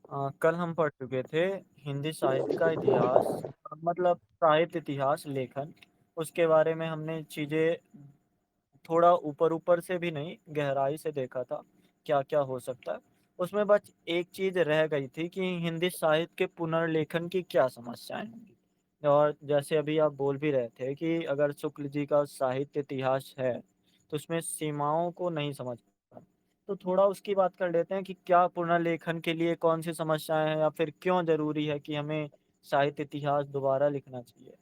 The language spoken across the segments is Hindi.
कल हम पढ़ चुके थे हिंदी साहित्य का इतिहास, मतलब साहित्य इतिहास लेखन। उसके बारे में हमने चीज़ें थोड़ा ऊपर-ऊपर से भी नहीं, गहराई से देखा था, क्या-क्या हो सकता है। उसमें बस एक चीज़ रह गई थी कि हिंदी साहित्य के पुनर्लेखन की क्या समस्याएँ होंगी। और जैसे अभी आप बोल भी रहे थे कि अगर शुक्ल जी का साहित्य इतिहास है, तो उसमें सीमाओं को नहीं समझ पाता। तो थोड़ा उसकी बात कर लेते हैं कि क्या पुनर्लेखन के लिए कौन-सी समस्याएँ हैं या फिर क्यों ज़रूरी है कि हमें साहित्य इतिहास दोबारा लिखना चाहिए?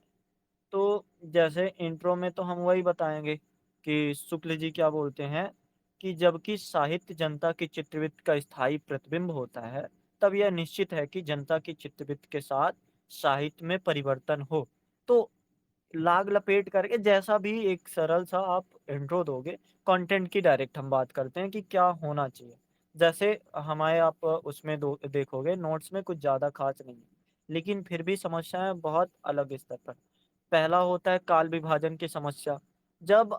तो जैसे इंट्रो में तो हम वही बताएँगे कि शुक्ल जी क्या बोलते हैं कि जबकि साहित्य जनता की चित्रवृत्ति का स्थायी प्रतिबिंब होता है, तब यह निश्चित है कि जनता की चित्रवृत्ति के साथ साहित्य में परिवर्तन हो। तो लाग लपेट करके जैसा भी एक सरल सा आप इंट्रो दोगे, कंटेंट की डायरेक्ट हम बात करते हैं कि क्या होना चाहिए। जैसे हमारे आप उसमें दो देखोगे नोट्स में कुछ ज़्यादा ख़ास नहीं है, लेकिन फिर भी समस्याएँ बहुत अलग स्तर पर। पहला होता है काल विभाजन की समस्या। जब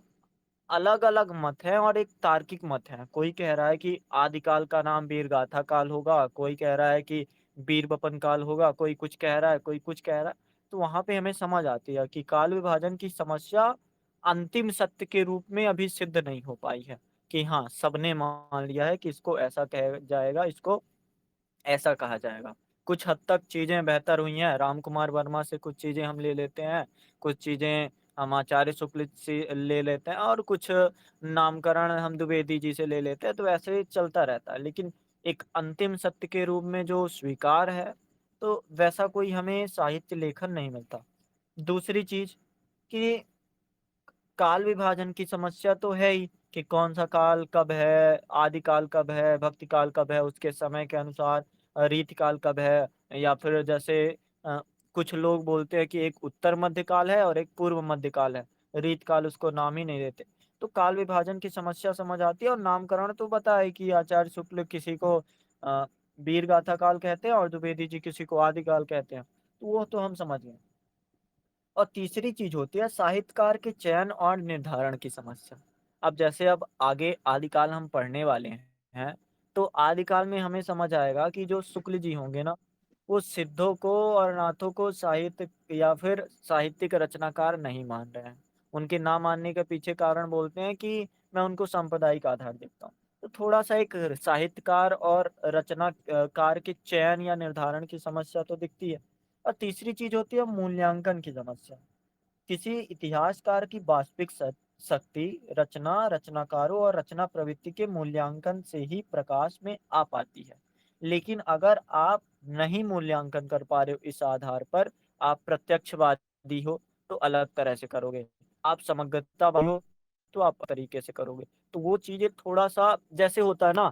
अलग-अलग मत हैं और एक तार्किक मत है। कोई कह रहा है कि आदिकाल का नाम वीरगाथा काल होगा, कोई कह रहा है कि वीरबपन काल होगा, कोई कुछ कह रहा है, कोई कुछ कह रहा है। तो वहाँ पे हमें समझ आती है कि काल विभाजन की समस्या अंतिम सत्य के रूप में अभी सिद्ध नहीं हो पाई है, कि हाँ, सबने मान लिया है कि इसको ऐसा कहा जाएगा, इसको ऐसा कहा जाएगा। कुछ हद तक चीज़ें बेहतर हुई हैं, रामकुमार वर्मा से कुछ चीज़ें हम ले लेते हैं, कुछ चीज़ें हम आचार्य शुक्ल से ले लेते हैं और कुछ नामकरण हम द्विवेदी जी से ले लेते हैं, तो ऐसे ही चलता रहता है। लेकिन एक अंतिम सत्य के रूप में जो स्वीकार है, तो वैसा कोई हमें साहित्य लेखन नहीं मिलता। दूसरी चीज़ कि काल विभाजन की समस्या तो है ही कि कौन-सा काल कब है, आदि काल कब है, भक्ति काल कब है, उसके समय के अनुसार रीति काल कब है या फिर जैसे अ, कुछ लोग बोलते हैं कि एक उत्तर मध्य काल है और एक पूर्व मध्य काल है, रीत काल उसको नाम ही नहीं देते। तो काल विभाजन की समस्या समझ आती है और नामकरण तो पता है कि आचार्य शुक्ल किसी को वीरगाथा काल कहते हैं और द्विवेदी जी किसी को आदि काल कहते हैं, तो वो तो हम समझ गए। और तीसरी चीज़ होती है साहित्यकार के चयन और निर्धारण की समस्या। अब आगे आदिकाल हम पढ़ने वाले हैं, तो आदिकाल में हमें समझ आएगा कि जो शुक्ल जी होंगे ना, वो सिद्धों को और नाथों को साहित्य या फिर साहित्यिक रचनाकार नहीं मान रहे हैं। उनके ना मानने के पीछे कारण बोलते हैं कि मैं उनको सांप्रदायिक आधार देखता हूँ। तो थोड़ा-सा एक साहित्यकार और कार के चयन या निर्धारण की समस्या तो दिखती है। और तीसरी चीज़ होती है मूल्यांकन की समस्या। किसी इतिहासकार की वास्तविक शक्ति रचना, रचनाकारों और रचना प्रवृत्ति के मूल्यांकन से ही प्रकाश में आ पाती है। लेकिन अगर आप नहीं मूल्यांकन कर पा रहे हो इस आधार पर, आप प्रत्यक्षवादी हो, तो अलग तरह से करोगे। आप समग्रतावादी हो, तो आप तरीके से करोगे। तो वो चीज़ें थोड़ा-सा जैसे होता है ना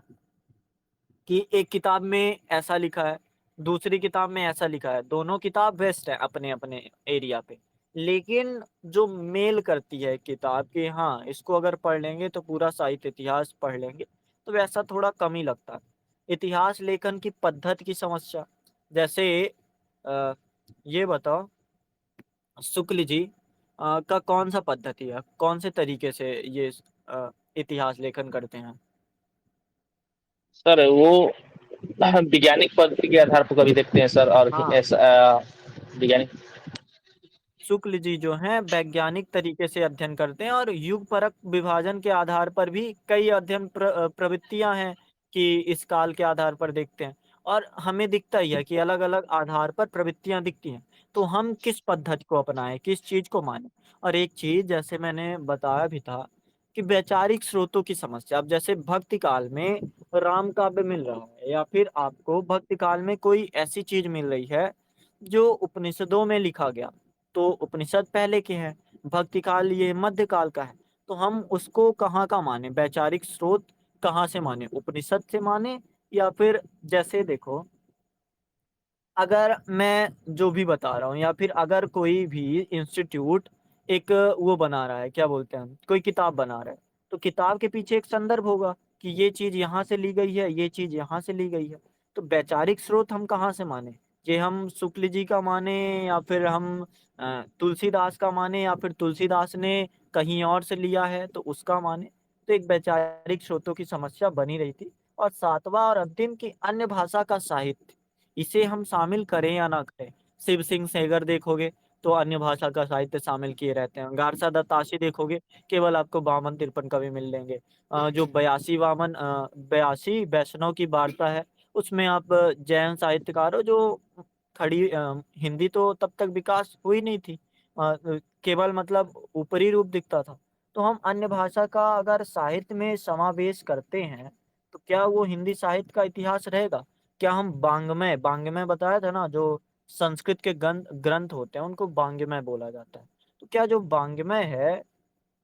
कि एक किताब में ऐसा लिखा है, दूसरी किताब में ऐसा लिखा है, दोनों किताब बेस्ट है अपने-अपने एरिया पे। लेकिन जो मेल करती है किताब कि हाँ, इसको अगर पढ़ लेंगे तो पूरा साहित्य इतिहास पढ़ लेंगे, तो वैसा थोड़ा कम ही लगता है। इतिहास लेखन की पद्धति की समस्या, जैसे अ, ये बताओ शुक्ल जी का कौन-सा पद्धति है? कौन से तरीके से ये इतिहास लेखन करते हैं? सर वो वैज्ञानिक पद्धति के आधार पर कभी देखते हैं सर और हाँ। ऐसा वैज्ञानिक। शुक्ल जी जो हैं वैज्ञानिक तरीके से अध्ययन करते हैं और युग परक विभाजन के आधार पर भी कई प्रवृत्तियां हैं कि इस काल के आधार पर देखते हैं और हमें दिखता ही है कि अलग-अलग आधार पर प्रवृत्तियां दिखती हैं। तो हम किस पद्धति को अपनाएं, किस चीज को मानें? और एक चीज जैसे मैंने बताया भी था कि वैचारिक स्रोतों की समस्या। अब जैसे भक्ति काल में राम काव्य मिल रहा है या फिर आपको भक्ति काल में कोई ऐसी चीज मिल रही है जो उपनिषदों में लिखा गया, तो उपनिषद पहले के हैं, भक्ति काल ये मध्यकाल का है। तो हम उसको कहाँ का माने, वैचारिक स्रोत कहाँ से माने, उपनिषद से माने या फिर जैसे देखो, अगर मैं जो भी बता रहा हूँ या फिर अगर कोई भी इंस्टीट्यूट एक वो बना रहा है, क्या बोलते हैं, कोई किताब बना रहा है, तो किताब के पीछे एक संदर्भ होगा कि ये चीज़ यहाँ से ली गई है, ये चीज़ यहाँ से ली गई है। तो वैचारिक स्रोत हम कहाँ से माने? ये हम शुक्ल जी का माने या फिर हम तुलसीदास का माने या फिर तुलसीदास ने कहीं और से लिया है तो उसका माने? तो एक वैचारिक स्रोतों की समस्या बनी रही थी। और सातवां और अंतिम कि अन्य भाषा का साहित्य। इसे हम शामिल करें या ना करें। शिव सिंह सेगर देखोगे तो अन्य भाषा का साहित्य शामिल किए रहते हैं। गारसा दत्ताशी देखोगे, केवल आपको बावन तिरपन कवि मिल लेंगे। जो 82 वैष्णव की वार्ता है, उसमें आप जैन साहित्यकार हो जो खड़ी हिंदी तो तब तक विकास हुई नहीं थी। केवल मतलब ऊपरी रूप दिखता था। तो हम अन्य भाषा का अगर साहित्य में समावेश करते हैं, तो क्या वो हिंदी साहित्य का इतिहास रहेगा? क्या हम वाङ्मय वाङ्मय बताया था ना, जो संस्कृत के ग्रंथ होते हैं उनको वाङ्मय बोला जाता है। तो क्या जो वाङ्मय है,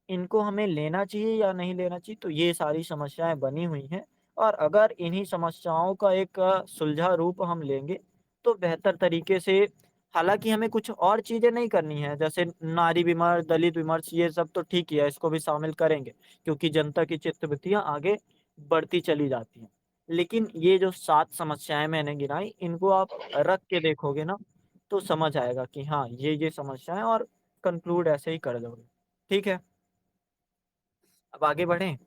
इनको हमें लेना चाहिए या नहीं लेना चाहिए? तो ये सारी समस्याएँ बनी हुई हैं, और अगर इन्हीं समस्याओं का एक सुलझा रूप हम लेंगे, तो बेहतर तरीके से, हालाँकि हमें कुछ और चीज़ें नहीं करनी है, जैसे नारी विमर्श, दलित विमर्श, ये सब तो ठीक ही है, इसको भी शामिल करेंगे, क्योंकि जनता की चित्तवृत्तियाँ आगे बढ़ती चली जाती हैं। लेकिन ये जो 7 समस्याएँ मैंने गिनाई, इनको आप रख के देखोगे ना, तो समझ आएगा कि हाँ, ये समस्या है, और कंक्लूड ऐसे ही कर दोगे। ठीक है? अब आगे बढ़ें?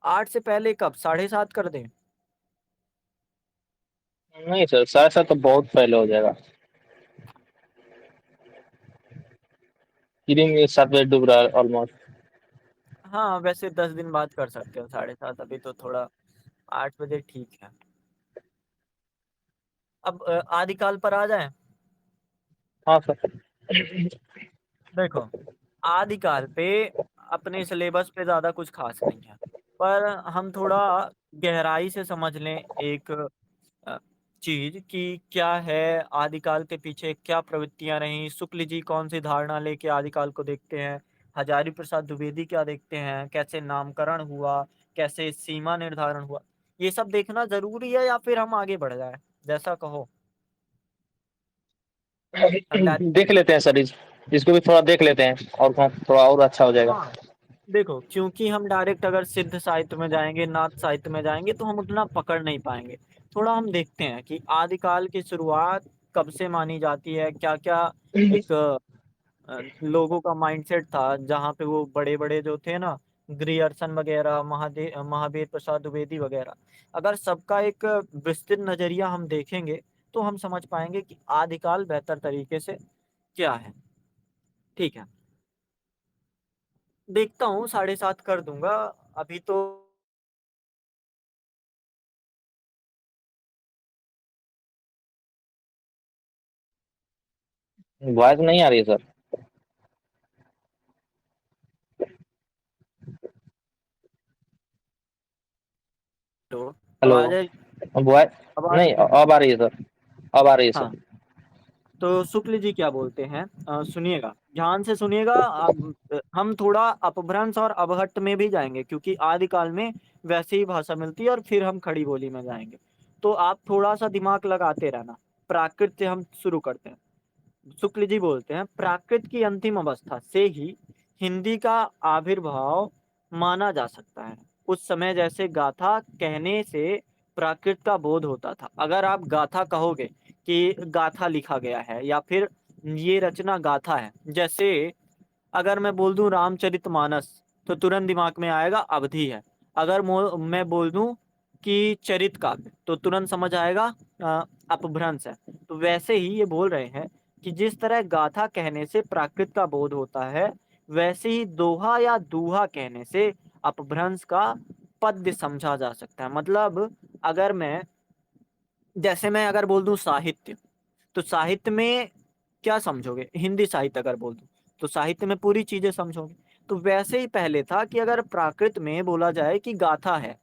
8 से पहले कब? 7:30 कर दें? नहीं सर, 7:30 तो बहुत पहले हो जाएगा। दिन 7 बजे डूब रहा है ऑलमोस्ट। हाँ, वैसे 10 दिन बाद कर सकते हो 7:30, अभी तो थोड़ा 8 बजे ठीक है। अब आदिकाल पर आ जाएँ? हाँ सर। देखो, आदिकाल पे अपने सिलेबस पे ज़्यादा कुछ ख़ास नहीं है, पर हम थोड़ा गहराई से समझ लें एक अ, चीज़ कि क्या है आदिकाल के पीछे क्या प्रवृत्तियाँ रहीं, शुक्ल जी कौन-सी धारणा लेके आदिकाल को देखते हैं, हजारी प्रसाद द्विवेदी क्या देखते हैं, कैसे नामकरण हुआ, कैसे सीमा निर्धारण हुआ, ये सब देखना ज़रूरी है या फिर हम आगे बढ़ जाएँ? जैसा कहो। समझा? देख लेते हैं सर, इसको भी थोड़ा देख लेते हैं और थोड़ा और अच्छा हो जाएगा। हाँ। देखो, क्योंकि हम डायरेक्ट अगर सिद्ध साहित्य में जाएँगे, नाथ साहित्य में जाएँगे, तो हम उतना पकड़ नहीं पाएँगे। थोड़ा हम देखते हैं कि आदिकाल की शुरुआत कब से मानी जाती है, क्या-क्या एक लोगों का माइंडसेट था, जहाँ पे वो बड़े-बड़े जो थे ना, ग्रियर्सन वगैरह, महावीर प्रसाद द्विवेदी वगैरह, अगर सबका एक विस्तृत नज़रिया हम देखेंगे, तो हम समझ पाएँगे कि आदिकाल बेहतर तरीके से क्या है। ठीक है। देखता हूँ 7:30 कर दूँगा, अभी तो आवाज नहीं आ रही है सर। तो अब हेलो। आ जाए। अब आवाज अब आ नहीं, रही है? अब आ रही है सर। अब आ रही है हाँ, सर। तो शुक्ल जी क्या बोलते हैं, सुनिएगा, ध्यान से सुनिएगा। अब हम थोड़ा अपभ्रंश और अवहट्ट में भी जाएँगे, क्योंकि आदिकाल में वैसे ही भाषा मिलती है, और फिर हम खड़ी बोली में जाएँगे। तो आप थोड़ा-सा दिमाग लगाते रहना। प्राकृत से हम शुरू करते हैं। शुक्ल जी बोलते हैं, प्राकृत की अंतिम अवस्था से ही हिंदी का आविर्भाव माना जा सकता है। उस समय जैसे गाथा कहने से प्राकृत का बोध होता था। अगर आप गाथा कहोगे कि गाथा लिखा गया है, या फिर ये रचना गाथा है, जैसे अगर मैं बोल दूं रामचरितमानस, तो तुरंत दिमाग में आएगा अवधि है। अगर मैं बोल दूं कि चरित काव्य, तो तुरंत समझ आएगा अपभ्रंश है। तो वैसे ही ये बोल रहे हैं कि जिस तरह गाथा कहने से प्राकृत का बोध होता है, वैसे ही दोहा या दूहा कहने से अपभ्रंश का पद्य समझा जा सकता है। मतलब अगर मैं जैसे मैं अगर बोल दूं साहित्य, तो साहित्य में क्या समझोगे? हिंदी साहित्य अगर बोल दूं, तो साहित्य में पूरी चीजें समझोगे। तो वैसे ही पहले था कि अगर प्राकृत में बोला जाए कि गाथा है,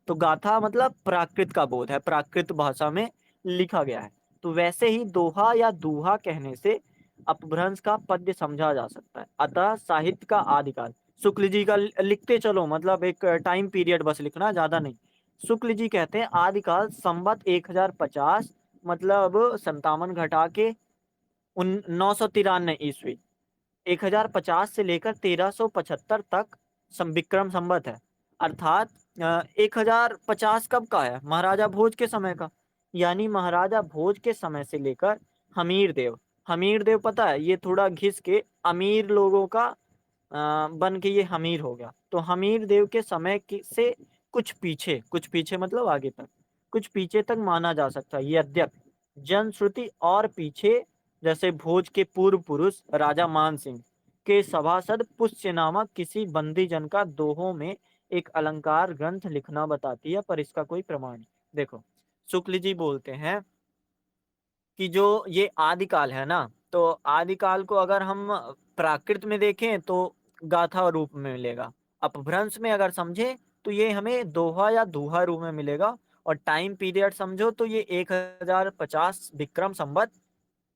तो गाथा मतलब प्राकृत का बोध है, प्राकृत भाषा में लिखा गया है। तो वैसे ही दोहा या दूहा कहने से अपभ्रंश का पद्य समझा जा सकता है। अतः साहित्य का आदिकाल शुक्ल जी का लिखते चलो, मतलब एक टाइम पीरियड बस लिखना, ज्यादा नहीं। शुक्ल जी कहते हैं आदिकाल संवत 1050, मतलब 57 घटा के 993 ईस्वी, 1050 से लेकर 1375 तक विक्रम संवत है। अर्थात 1050 कब का है? महाराजा भोज के समय का। यानी महाराजा भोज के समय से लेकर हमीर देव, हमीर देव पता है, ये थोड़ा घिस के अमीर लोगों का बन के ये हमीर हो गया। तो हमीर देव के समय से कुछ पीछे मतलब आगे तक, कुछ पीछे तक माना जा सकता है, यद्यप जनश्रुति और पीछे जैसे भोज के पूर्व पुरुष राजा मान सिंह के सभासद पुष्य नामक किसी बंदी जन का दोहों में एक अलंकार ग्रंथ लिखना बताती है, पर इसका कोई प्रमाण नहीं। देखो, शुक्ल जी बोलते हैं कि जो ये आदिकाल है ना, तो आदिकाल को अगर हम प्राकृत में देखें तो गाथा रूप में मिलेगा, अपभ्रंश में अगर समझें तो ये हमें दोहा या दोहा रूप में मिलेगा, और टाइम पीरियड समझो तो ये 1050 विक्रम संवत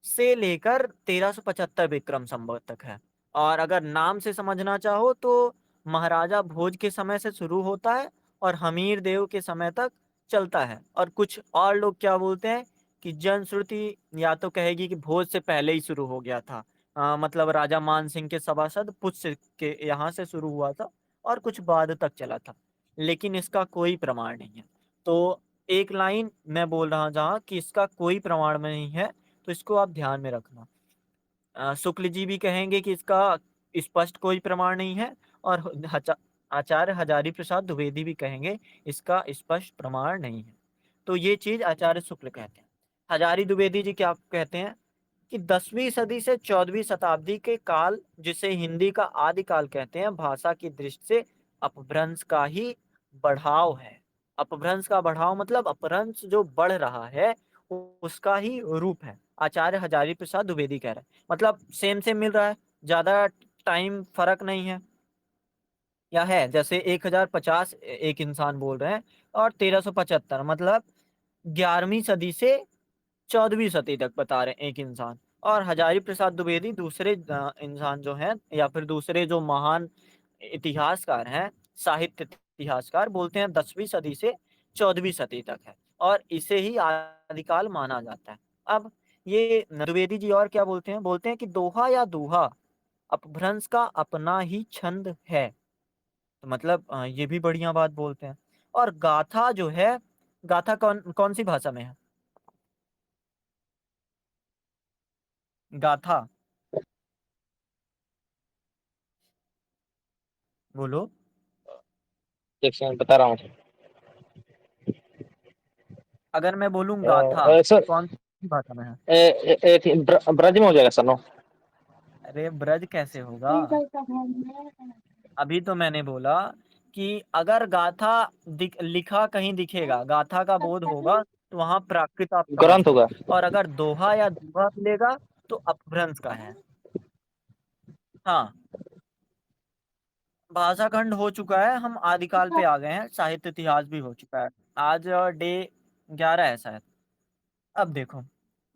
से लेकर 1375 विक्रम संवत तक है। और अगर नाम से समझना चाहो तो महाराजा भोज के समय से शुरू होता है और हमीर देव के समय तक चलता है। और कुछ और लोग क्या बोलते हैं कि जनश्रुति या तो कहेगी कि भोज से पहले ही शुरू हो गया था, मतलब राजा मान सिंह के सभासद पुष्य के यहाँ से शुरू हुआ था और कुछ बाद तक चला था, लेकिन इसका कोई प्रमाण नहीं है। तो एक लाइन मैं बोल रहा जहाँ कि इसका कोई प्रमाण में नहीं है, तो इसको आप ध्यान में रखना। शुक्ल जी भी कहेंगे कि इसका स्पष्ट कोई प्रमाण नहीं है, और आचार्य हजारी प्रसाद द्विवेदी भी कहेंगे इसका स्पष्ट प्रमाण नहीं है। तो ये चीज आचार्य शुक्ल कहते हैं। हजारी द्विवेदी जी क्या कहते हैं कि 10वीं सदी से 14वीं शताब्दी के काल, जिसे हिंदी का आदिकाल कहते हैं, भाषा की दृष्टि से अपभ्रंश का ही बढ़ाव है। अपभ्रंश का बढ़ाव मतलब अपभ्रंश जो बढ़ रहा है उसका ही रूप है, आचार्य हजारी प्रसाद द्विवेदी कह रहे हैं। मतलब सेम सेम मिल रहा है, ज्यादा टाइम फर्क नहीं है, या है जैसे 1050 एक इंसान बोल रहे हैं और 1375 मतलब 11वीं सदी से 14वीं सदी तक बता रहे हैं एक इंसान। और हजारी प्रसाद द्विवेदी दूसरे इंसान जो हैं या फिर दूसरे जो महान इतिहासकार हैं, साहित्य इतिहासकार, बोलते हैं 10वीं सदी से 14वीं सदी तक है और इसे ही आदिकाल माना जाता है। अब ये द्विवेदी जी और क्या बोलते हैं कि दोहा या दूहा अपभ्रंश का अपना ही छंद है। तो मतलब ये भी बढ़िया बात बोलते हैं। और गाथा जो है, गाथा कौन कौन सी भाषा में है? गाथा, बोलो। एक सेकंड बता रहा हूँ। अगर मैं बोलूं गाथा, सर, कौन सी भाषा में है? एक ब्रज में हो जाएगा सर नो। अरे ब्रज कैसे होगा? अभी तो मैंने बोला कि अगर गाथा लिखा कहीं दिखेगा, गाथा का बोध होगा, तो वहां प्राकृत आप समझ ग्रंथ लो। होगा। और अगर दोहा या दोहा मिलेगा तो अपभ्रंश का है। हाँ, भाषा खंड हो चुका है, हम आदिकाल पे आ गए हैं, साहित्य इतिहास भी हो चुका है। आज डे 11 है शायद। अब देखो,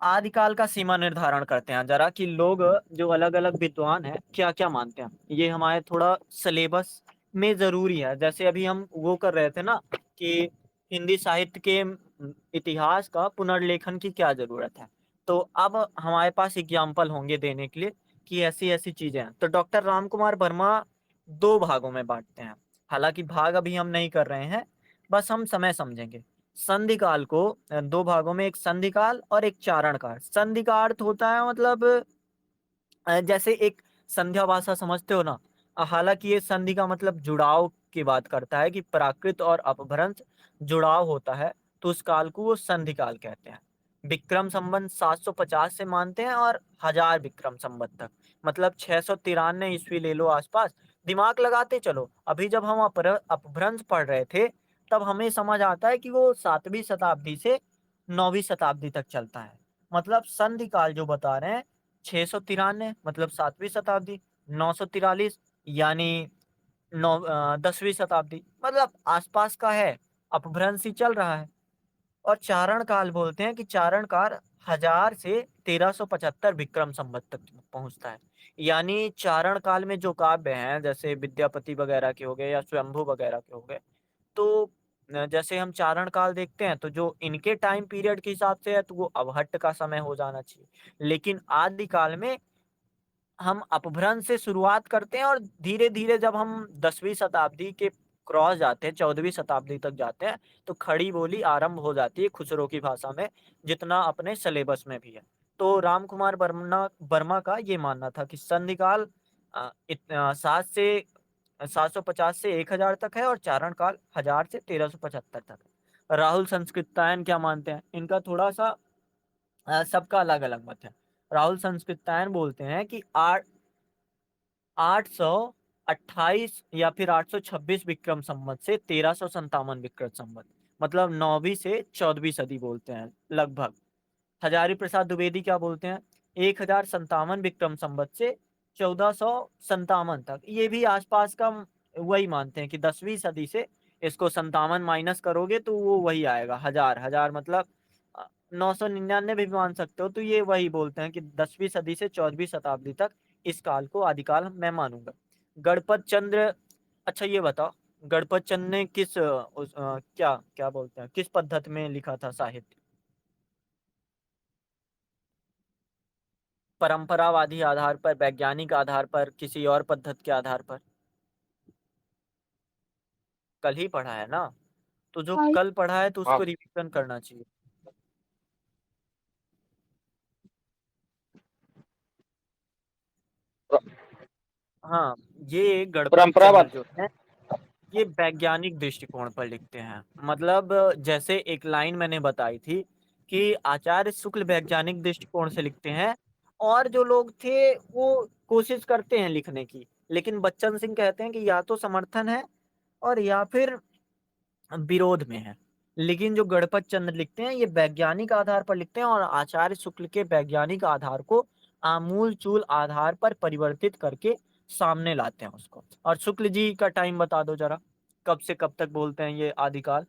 आदिकाल का सीमा निर्धारण करते हैं जरा कि लोग जो अलग अलग विद्वान हैं क्या क्या मानते हैं। ये हमारे थोड़ा सिलेबस में जरूरी है। जैसे अभी हम वो कर रहे थे ना कि हिंदी साहित्य के इतिहास का पुनर्लेखन की क्या जरूरत है, तो अब हमारे पास एग्जाम्पल होंगे देने के लिए कि ऐसी ऐसी चीजें हैं। तो डॉक्टर राम कुमार वर्मा दो भागों में बांटते हैं, हालांकि भाग अभी हम नहीं कर रहे हैं, बस हम समय समझेंगे। संधिकाल को दो भागों में, एक संधिकाल और एक चारण काल। संधि का अर्थ होता है मतलब जैसे एक संध्या भाषा समझते हो ना, हालांकि ये संधि का मतलब जुड़ाव की बात करता है कि प्राकृत और अपभ्रंश जुड़ाव होता है, तो उस काल को वो संधि काल कहते हैं। विक्रम संवत 750 से मानते हैं और 1000 विक्रम संवत तक, मतलब 693 ईस्वी ले लो आसपास। दिमाग लगाते चलो, अभी जब हम अपभ्रंश पढ़ रहे थे तब हमें समझ आता है कि वो 7वीं शताब्दी से 9वीं शताब्दी तक चलता है। मतलब संधि काल जो बता रहे हैं 693 मतलब 7वीं शताब्दी, 943 यानी 10वीं शताब्दी, मतलब आसपास का है, अपभ्रंश ही चल रहा है। और चारण काल बोलते हैं कि चारण काल 1000 से 1375 विक्रम संवत तक पहुंचता है। यानी चारण काल में जो काव्य हैं जैसे विद्यापति वगैरह के हो गए या स्वयंभू वगैरह के हो गए, तो जैसे हम चारण काल देखते हैं तो जो इनके टाइम पीरियड के हिसाब से है तो वो अवहट्ट का समय हो जाना चाहिए। लेकिन आदि काल में हम अपभ्रंश से शुरुआत करते हैं और धीरे धीरे जब हम 10वीं शताब्दी के क्रॉस जाते हैं, 14वीं शताब्दी तक जाते हैं, तो खड़ी बोली आरंभ हो जाती है खुसरो की भाषा में, जितना अपने सिलेबस में भी है। तो राम कुमार वर्मा वर्मा का ये मानना था कि संधिकाल 750 से 1000 तक है और चारण काल 1000 से 1375 तक है। राहुल संस्कृतायन क्या मानते हैं? इनका थोड़ा सा सबका अलग अलग मत है। राहुल संस्कृतायन बोलते हैं कि 828 या फिर 826 विक्रम संवत से 1357 विक्रम संवत, मतलब 9वीं से 14वीं सदी बोलते हैं लगभग। हजारी प्रसाद द्विवेदी क्या बोलते हैं, 1057 विक्रम संवत से 1457 तक। ये भी आसपास का वही मानते हैं कि 10वीं सदी से इसको 57 माइनस करोगे तो वो वही आएगा, हजार हजार मतलब 999 भी मान सकते हो। तो ये वही बोलते हैं कि 10वीं सदी से 14वीं शताब्दी तक इस काल को आदिकाल मैं मानूंगा। गणपत चंद्र, अच्छा ये बताओ, गणपत चंद्र ने किस क्या क्या बोलते हैं, किस पद्धति में लिखा था साहित्य? परंपरावादी आधार पर, वैज्ञानिक आधार पर, किसी और पद्धति के आधार पर? कल ही पढ़ा है ना, तो जो कल पढ़ा है तो हाँ। उसको रिवीजन करना चाहिए। हाँ, ये गणपत चंद्र परंपरावाद। जो है ये वैज्ञानिक दृष्टिकोण पर लिखते हैं। मतलब जैसे एक लाइन मैंने बताई थी कि आचार्य शुक्ल वैज्ञानिक दृष्टिकोण से लिखते हैं, और जो लोग थे वो कोशिश करते हैं लिखने की, लेकिन बच्चन सिंह कहते हैं कि या तो समर्थन है और या फिर विरोध में है। लेकिन जो गणपत चंद्र लिखते हैं ये वैज्ञानिक आधार पर लिखते हैं, और आचार्य शुक्ल के वैज्ञानिक आधार को आमूल चूल आधार पर परिवर्तित करके सामने लाते हैं उसको। और शुक्ल जी का टाइम बता दो जरा, कब से कब तक बोलते हैं ये आदिकाल?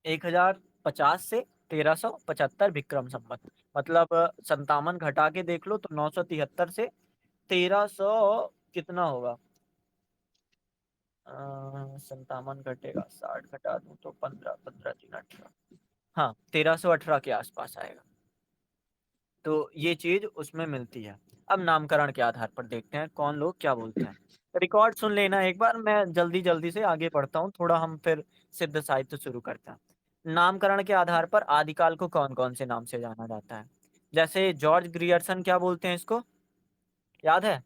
1050 से 1375 विक्रम संवत, मतलब 57 घटा के देख लो तो 973 से 1300 कितना होगा? 57 घटेगा 60 घटा दूं तो 15, 15 3 18, हाँ 1318 के आसपास आएगा। तो ये चीज उसमें मिलती है। अब नामकरण के आधार पर देखते हैं कौन लोग क्या बोलते हैं। रिकॉर्ड सुन लेना एक बार, मैं जल्दी जल्दी से आगे बढ़ता हूँ थोड़ा, हम फिर सिद्ध साहित्य शुरू करते हैं। नामकरण के आधार पर आदिकाल को कौन कौन से नाम से जाना जाता है? जैसे जॉर्ज ग्रियर्सन क्या बोलते हैं इसको, याद है?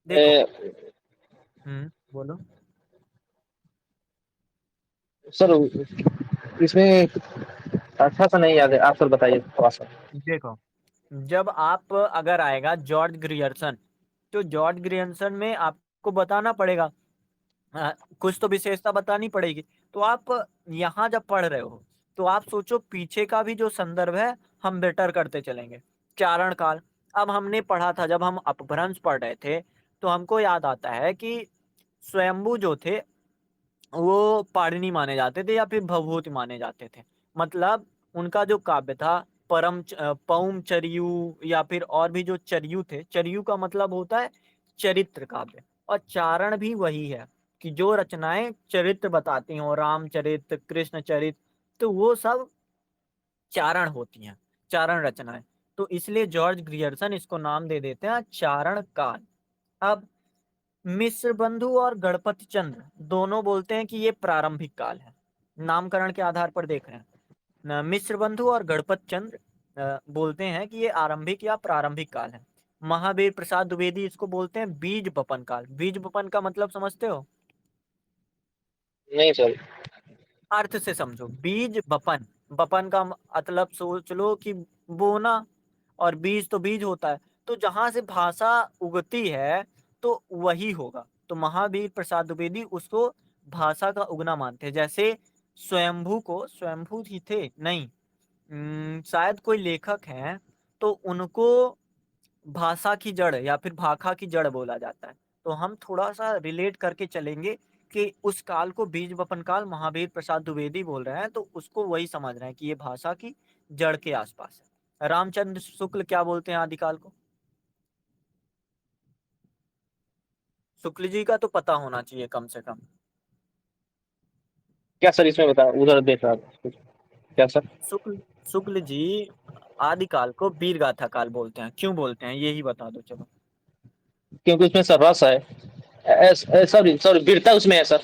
देखो, बोलो। सर इसमें अच्छा सा नहीं याद है, आप सर बताइए थोड़ा सा। देखो, जब आप अगर आएगा जॉर्ज ग्रियर्सन, तो जॉर्ज ग्रियर्सन में आपको बताना पड़ेगा, हाँ, कुछ तो विशेषता बतानी पड़ेगी। तो आप यहाँ जब पढ़ रहे हो तो आप सोचो पीछे का भी जो संदर्भ है हम बेटर करते चलेंगे। चारण काल, अब हमने पढ़ा था जब हम अपभ्रंश पढ़ रहे थे, तो हमको याद आता है कि स्वयंभू जो थे वो पाणिनि माने जाते थे या फिर भवभूति माने जाते थे। मतलब उनका जो काव्य था पौम चरियु, या फिर और भी जो चरियु थे, चरियु का मतलब होता है चरित्र काव्य, और चारण भी वही है कि जो रचनाएं चरित्र बताती हो, रामचरित, कृष्ण चरित, तो वो सब चारण होती हैं, चारण रचनाएं। तो इसलिए जॉर्ज ग्रियर्सन इसको नाम दे देते हैं चारण काल। अब मिस्र बंधु और गणपति चंद्र दोनों बोलते हैं कि ये प्रारंभिक काल है। नामकरण के आधार पर देख रहे हैं, मिस्र बंधु और गणपत चंद्र बोलते हैं कि ये आरंभिक या प्रारंभिक काल है। महावीर प्रसाद द्विवेदी इसको बोलते हैं बीज बपन काल। बीज बपन का मतलब समझते हो? नहीं सर। अर्थ से समझो, बीज बपन, बपन का मतलब सोच लो कि बोना, और बीज तो बीज होता है, तो जहां से भाषा उगती है तो वही होगा। तो महावीर प्रसाद द्विवेदी उसको भाषा का उगना मानते हैं। जैसे स्वयंभू को, स्वयंभू ही थे नहीं, शायद कोई लेखक हैं, तो उनको भाषा की जड़ या फिर भाखा की जड़ बोला जाता है। तो हम थोड़ा सा रिलेट करके चलेंगे कि उस काल को बीज बपन काल महावीर प्रसाद द्विवेदी बोल रहे हैं, तो उसको वही समझ रहे हैं कि ये भाषा की जड़ के आसपास है। रामचंद्र शुक्ल क्या बोलते हैं आदिकाल को? शुक्ल जी का तो पता होना चाहिए कम से कम। क्या सर इसमें बता, उधर देख रहा था कुछ। क्या सर? शुक्ल शुक्ल जी आदिकाल को वीर गाथा काल बोलते हैं। क्यों बोलते हैं यही बता दो चलो। क्योंकि उसमें सर रस है, सॉरी सॉरी वीरता उसमें है सर।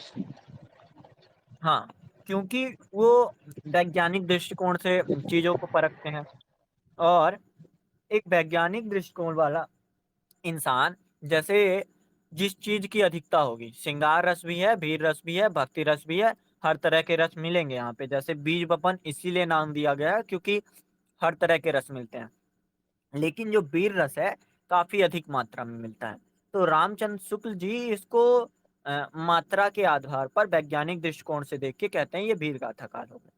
हाँ, क्योंकि वो वैज्ञानिक दृष्टिकोण से चीजों को परखते हैं, और एक वैज्ञानिक दृष्टिकोण वाला इंसान, जैसे जिस चीज की अधिकता होगी, श्रृंगार रस भी है, वीर रस भी है, भक्ति रस भी है, हर तरह के रस मिलेंगे यहाँ पे। जैसे बीज वपन इसीलिए नाम दिया गया है क्योंकि हर तरह के रस मिलते हैं, लेकिन जो वीर रस है काफी अधिक मात्रा में मिलता है। तो रामचंद्र शुक्ल जी इसको मात्रा के आधार पर वैज्ञानिक दृष्टिकोण से देख के कहते हैं ये वीर गाथा काल हो गया।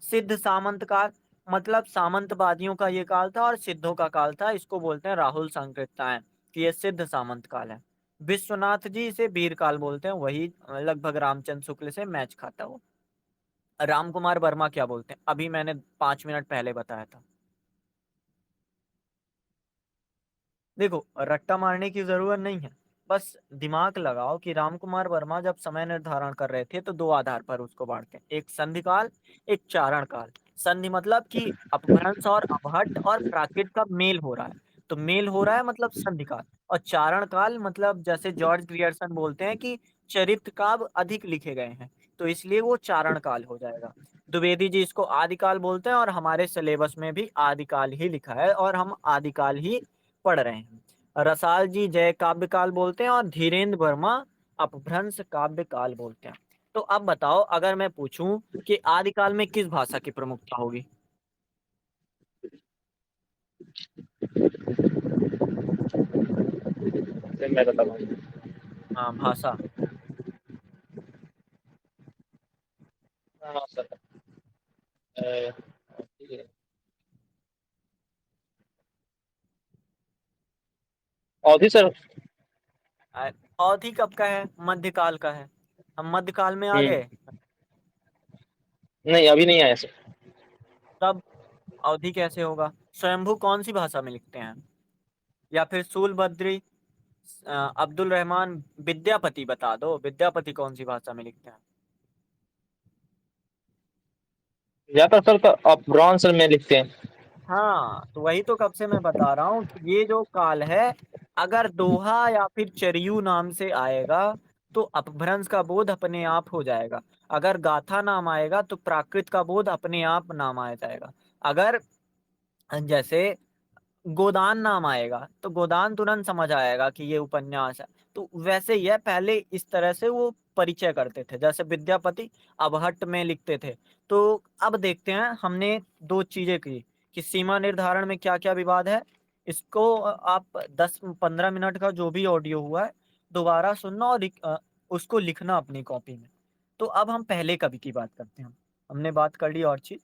सिद्ध सामंत काल, मतलब सामंतवादियों का ये काल था और सिद्धों का काल था, इसको बोलते हैं राहुल संकृताएं कि ये सिद्ध सामंत काल है। विश्वनाथ जी इसे वीर काल बोलते हैं, वही लगभग रामचंद्र शुक्ल से मैच खाता हो। राम कुमार वर्मा क्या बोलते हैं, अभी मैंने 5 मिनट पहले बताया था। देखो रट्टा मारने की जरूरत नहीं है, बस दिमाग लगाओ कि रामकुमार वर्मा जब समय निर्धारण कर रहे थे तो दो आधार पर उसको बांटते हैं, एक संधि काल, एक चारण काल। संधि मतलब कि अपभ्रंश और अपहट और प्राकृत का मेल हो रहा है, तो मेल हो रहा है मतलब संधि काल। और चारण काल मतलब जैसे जॉर्ज ग्रियर्सन बोलते हैं कि चरित्र काव्य अधिक लिखे गए हैं, तो इसलिए वो चारण काल हो जाएगा। द्विवेदी जी इसको आदिकाल बोलते हैं और हमारे सिलेबस में भी आदिकाल ही लिखा है और हम आदिकाल ही पढ़ रहे हैं। रसाल जी जय काव्य काल बोलते हैं और धीरेन्द्र वर्मा अपभ्रंश काव्य काल बोलते हैं। तो अब बताओ अगर मैं पूछूं कि आदिकाल में किस भाषा की प्रमुखता होगी। फिर मैं बताता हूँ। हाँ भाषा। हाँ सर। ठीक है। अवधि सर। अ, अवधि कब का है, मध्यकाल का है। हम मध्यकाल में आ हम्म। गए। नहीं अभी नहीं आया सर। तब अवधि कैसे होगा। स्वयंभू कौन सी भाषा में लिखते हैं, या फिर सूलभद्री, अब्दुल रहमान, विद्यापति, बता दो विद्यापति कौन सी भाषा में लिखते हैं। ज्यादातर सर तो अपभ्रंश में लिखते हैं। हाँ तो वही तो कब से मैं बता रहा हूँ कि ये जो काल है, अगर दोहा या फिर चरियू नाम से आएगा तो अपभ्रंश का बोध अपने आप हो जाएगा। अगर गाथा नाम आएगा तो प्राकृत का बोध अपने आप नाम आ जाएगा। अगर जैसे गोदान नाम आएगा तो गोदान तुरंत समझ आएगा कि ये उपन्यास है। तो वैसे ही है, पहले इस तरह से वो परिचय करते थे, जैसे विद्यापति अबहट्ट में लिखते थे। तो अब देखते हैं हमने दो चीजें की कि सीमा निर्धारण में क्या क्या विवाद है। इसको आप 10-15 मिनट का जो भी ऑडियो हुआ है दोबारा सुनना और उसको लिखना अपनी कॉपी में। तो अब हम पहले कवि की बात करते हैं। हमने बात कर ली और चीज।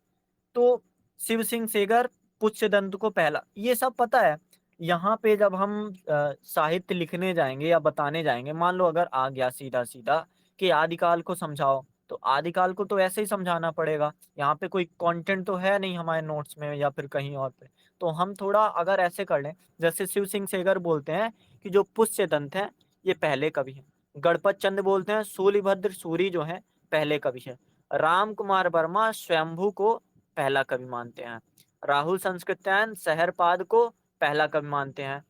तो शिव सिंह सेगर, पुष्यदंत को पहला, ये सब पता है। यहाँ पे जब हम साहित्य लिखने जाएंगे या बताने जाएंगे, मान लो अगर आ गया सीधा सीधा कि आदिकाल को समझाओ, तो आदिकाल को तो ऐसे ही समझाना पड़ेगा। यहाँ पे कोई कंटेंट तो है नहीं हमारे नोट्स में या फिर कहीं और पे। तो हम थोड़ा अगर ऐसे कर लें, जैसे शिव सिंह सेगर बोलते हैं कि जो पुष्यदंत हैं ये पहले कवि हैं। गणपत चंद बोलते हैं सूलिभद्र सूरी जो है पहले कवि है। राम कुमार वर्मा स्वयंभू को पहला कवि मानते हैं। राहुल संस्कृत्यायन सहरपाद को पहला कवि मानते हैं।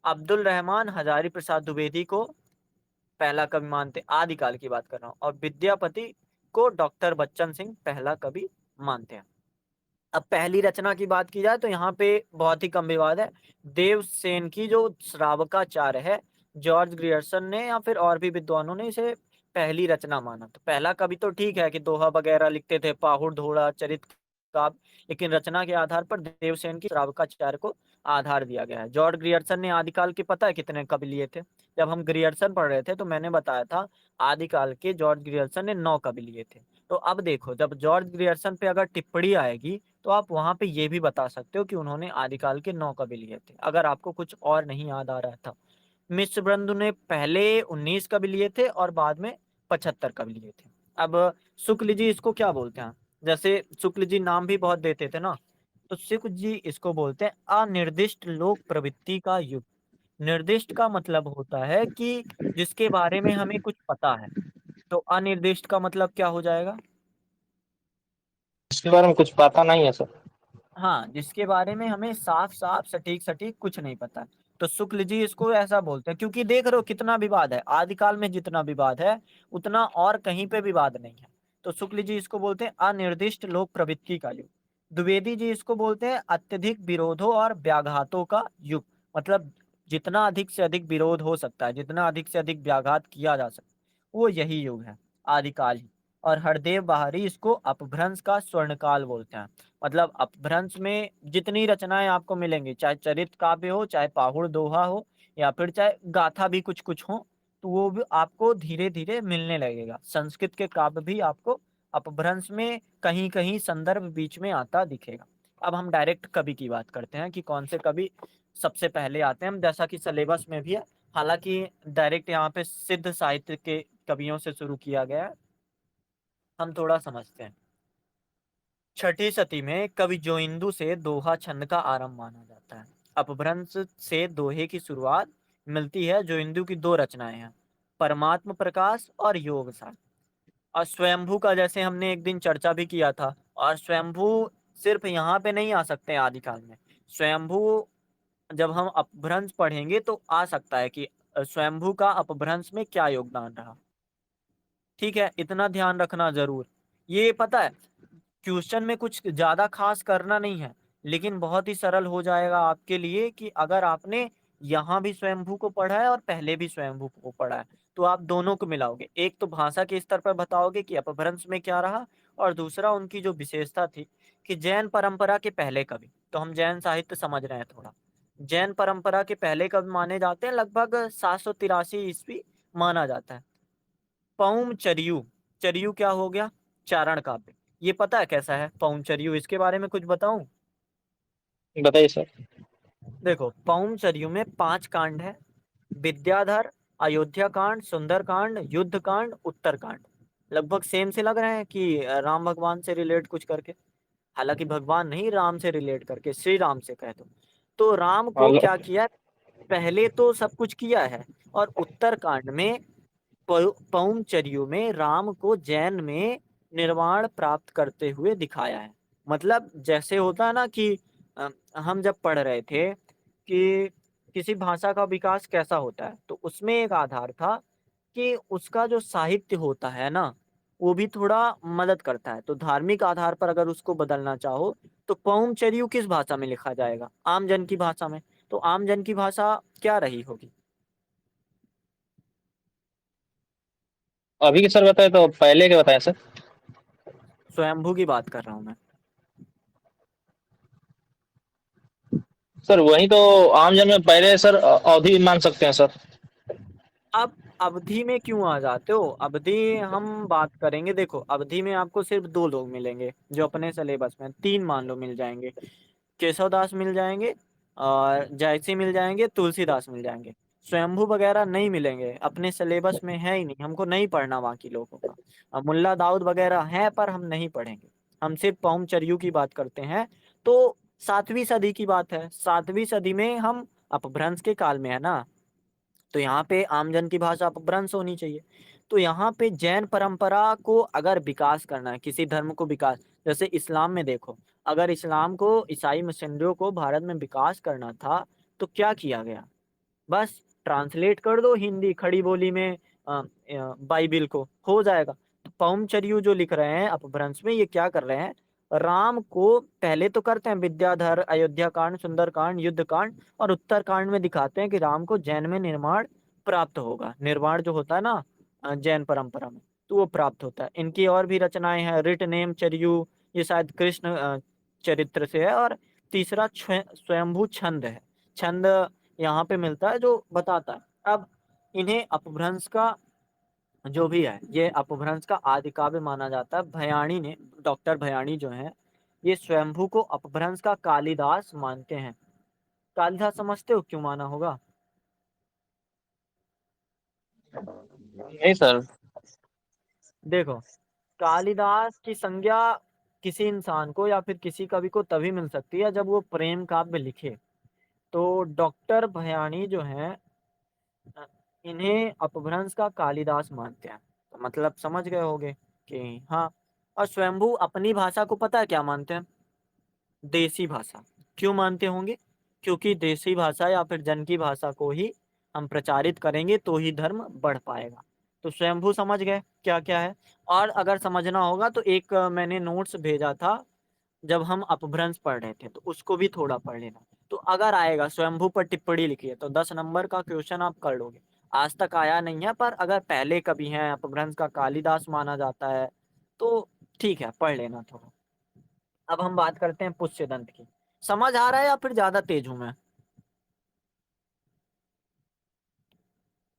अब्दुल रहमान हजारी प्रसाद द्विवेदी को पहला कवि मानते हैं, आदिकाल की बात कर रहा हूँ। और विद्यापति को डॉक्टर बच्चन सिंह पहला कवि मानते हैं। अब पहली रचना की बात की जाए तो यहाँ पे बहुत ही कम विवाद है। देवसेन की जो श्रावकाचार्य है, जॉर्ज ग्रियर्सन ने या फिर और भी विद्वानों ने इसे पहली रचना माना। तो पहला कवि तो ठीक है कि दोहा वगैरह लिखते थे, पाहुड़ धोड़ा चरित काव्य, लेकिन रचना के आधार पर देवसेन की श्रावकाचार्य को आधार दिया गया है। जॉर्ज ग्रियर्सन ने आदिकाल के पता है कितने कवि लिए थे। जब हम ग्रियर्सन पढ़ रहे थे तो मैंने बताया था आदिकाल के जॉर्ज ग्रियर्सन ने 9 कवि लिए थे। तो अब देखो जब जॉर्ज ग्रियर्सन पे अगर टिप्पणी आएगी तो आप वहां पे ये भी बता सकते हो कि उन्होंने आदिकाल के 9 कवि लिए थे, अगर आपको कुछ और नहीं याद आ रहा था। मिश्र बंधु ने पहले 19 कवि लिए थे और बाद में 75 कवि लिए थे। अब शुक्ल जी इसको क्या बोलते हैं, जैसे शुक्ल जी नाम भी बहुत देते थे ना, तो शुक्ल जी इसको बोलते हैं अनिर्दिष्ट लोक प्रवृत्ति का युग। निर्दिष्ट का मतलब होता है कि जिसके बारे में हमें कुछ पता है, तो अनिर्दिष्ट का मतलब क्या हो जाएगा। इसके बारे में कुछ पता नहीं है सर। हाँ जिसके बारे में हमें साफ साफ सटीक सटीक कुछ नहीं पता है। तो शुक्ल जी इसको ऐसा बोलते हैं, क्योंकि देख रहे हो कितना विवाद है, आदिकाल में जितना विवाद है उतना और कहीं पे विवाद नहीं है। तो शुक्ल जी इसको बोलते हैं अनिर्दिष्ट लोक प्रवृत्ति का युग। द्विवेदी जी इसको बोलते हैं अत्यधिक विरोधों और व्याघातों का युग। मतलब जितना अधिक से अधिक विरोध हो सकता है, जितना अधिक से अधिक व्याघात किया जा सकता है, वो यही युग है, आदिकाल ही। और हरदेव बाहरी इसको अपभ्रंश का स्वर्णकाल बोलते हैं। मतलब अपभ्रंश में जितनी रचनाएं आपको मिलेंगी, चाहे चरित्र काव्य हो, चाहे पाहुड़ दोहा हो, या फिर चाहे गाथा भी कुछ कुछ हो, तो वो भी आपको धीरे धीरे मिलने लगेगा। संस्कृत के काव्य भी आपको अपभ्रंश में कहीं कहीं संदर्भ बीच में आता दिखेगा। अब हम डायरेक्ट कवि की बात करते हैं कि कौन से कवि सबसे पहले आते हैं, जैसा कि सिलेबस में भी है। हालांकि डायरेक्ट यहाँ पे सिद्ध साहित्य के कवियों से शुरू किया गया है, हम थोड़ा समझते हैं। छठी सदी में कवि जोइंदू से दोहा छंद का आरंभ माना जाता है। अपभ्रंश से दोहे की शुरुआत मिलती है। जोइंदू की दो रचनाएं हैं, परमात्म प्रकाश और योग सार। और स्वयंभू का जैसे हमने एक दिन चर्चा भी किया था, और स्वयंभू सिर्फ यहाँ पे नहीं आ सकते हैं आदिकाल में। स्वयंभू जब हम अपभ्रंश पढ़ेंगे तो आ सकता है कि स्वयंभू का अपभ्रंश में क्या योगदान रहा। ठीक है, इतना ध्यान रखना जरूर। ये पता है, क्वेश्चन में कुछ ज्यादा खास करना नहीं है, लेकिन बहुत ही सरल हो जाएगा आपके लिए कि अगर आपने यहाँ भी स्वयंभू को पढ़ा है और पहले भी स्वयंभू को पढ़ा है, तो आप दोनों को मिलाओगे। एक तो भाषा के स्तर पर बताओगे कि अपभ्रंश में क्या रहा, और दूसरा उनकी जो विशेषता थी कि जैन परंपरा के पहले कवि, तो हम जैन साहित्य समझ रहे हैं थोड़ा, जैन परंपरा के पहले कवि माने जाते हैं, लगभग 783 ईस्वी माना जाता है। पौम चरियू, चरियू क्या हो गया, चारण काव्य। ये पता है कैसा है पौम चरियू, इसके बारे में कुछ बताऊं? बताइए सर। देखो, पौम चरियू में 5 कांड है। विद्याधर, अयोध्या कांड, सुंदर कांड, युद्ध कांड, उत्तर कांड। लगभग सेम से लग रहे हैं कि राम भगवान से रिलेट कुछ करके। हालांकि भगवान नहीं, राम से रिलेट करके, श्री राम से कह दो। तो राम हाँ, को क्या किया, पहले तो सब कुछ किया है, और उत्तर कांड में पौमचर्यू में राम को जैन में निर्वाण प्राप्त करते हुए दिखाया है। मतलब जैसे होता है ना कि हम जब पढ़ रहे थे कि किसी भाषा का विकास कैसा होता है, तो उसमें एक आधार था कि उसका जो साहित्य होता है ना, वो भी थोड़ा मदद करता है। तो धार्मिक आधार पर अगर उसको बदलना चाहो, तो पौमचर्यू किस भाषा में लिखा जाएगा, आम जन की भाषा में। तो आम जन की भाषा क्या रही होगी? अभी के सर बताए तो पहले के बताए सर। स्वयंभू की बात कर रहा हूं मैं। सर वही तो आम जन में पहले सर अवधि मान सकते हैं सर। आप अवधि में क्यों आ जाते हो? अवधि हम बात करेंगे, देखो अवधि में आपको सिर्फ 2 लोग मिलेंगे जो अपने सिलेबस में, 3 मान लो मिल जाएंगे। केशवदास मिल जाएंगे, और जयसी मिल जाएंगे, तुलसीदास मिल जाएंगे। स्वयंभू वगैरह नहीं मिलेंगे, अपने सिलेबस में है ही नहीं, हमको नहीं पढ़ना बाकी लोगों का। मुल्ला दाऊद वगैरह है पर हम नहीं पढ़ेंगे, हम सिर्फ पौमचर्यू की बात करते हैं। तो 7वीं सदी की बात है, 7वीं सदी में हम अपभ्रंश के काल में है ना, तो यहाँ पे आमजन की भाषा अपभ्रंश होनी चाहिए। तो यहाँ पे जैन परंपरा को अगर विकास करना है, किसी धर्म को विकास, जैसे इस्लाम में देखो, अगर इस्लाम को, ईसाई मिशनरियों को भारत में विकास करना था, तो क्या किया गया, बस ट्रांसलेट कर दो हिंदी खड़ी बोली में बाइबिल को, हो जाएगा। तो पौमचर्यू जो लिख रहे हैं अपभ्रंश में, ये क्या कर रहे हैं, राम को पहले तो करते हैं विद्याधर, अयोध्या कांड, सुंदर कांड, युद्ध कांड, और उत्तर कांड में दिखाते हैं कि राम को जैन में निर्माण प्राप्त होगा। निर्माण जो होता है ना जैन परंपरा में, तो वो प्राप्त होता है। इनकी और भी रचनाएं हैं, रिट नेम चरियू, ये शायद कृष्ण चरित्र से है। और तीसरा स्वयंभू छंद है। छंद यहाँ पे मिलता है जो बताता है। अब इन्हें अपभ्रंश का जो भी है, ये अपभ्रंश का आदि काव्य माना जाता है। भयाणी ने, डॉक्टर भयाणी जो है, ये स्वयंभू को अपभ्रंश का कालिदास मानते हैं। कालिदास समझते हो क्यों माना होगा? नहीं सर। देखो, कालिदास की संज्ञा किसी इंसान को या फिर किसी कवि को तभी मिल सकती है जब वो प्रेम काव्य लिखे। तो डॉक्टर भयाणी जो है, इन्हें अपभ्रंश का कालिदास मानते हैं। तो मतलब समझ गए होगे कि हाँ। और स्वयंभू अपनी भाषा को पता है क्या मानते हैं, देसी भाषा। क्यों मानते होंगे? क्योंकि देसी भाषा या फिर जन की भाषा को ही हम प्रचारित करेंगे तो ही धर्म बढ़ पाएगा। तो स्वयंभू समझ गए क्या क्या है। और अगर समझना होगा तो एक मैंने नोट्स भेजा था जब हम अपभ्रंश पढ़ रहे थे, तो उसको भी थोड़ा पढ़ लेना। तो अगर आएगा स्वयंभू पर टिप्पणी लिखिए, तो 10 नंबर का क्वेश्चन आप कर लोगे। आज तक आया नहीं है, पर अगर पहले कभी हैं, अपभ्रंश का कालिदास माना जाता है, तो ठीक है, पढ़ लेना थोड़ा। अब हम बात करते हैं पुष्यदंत की। समझ आ रहा है या फिर ज़्यादा तेज हूँ मैं?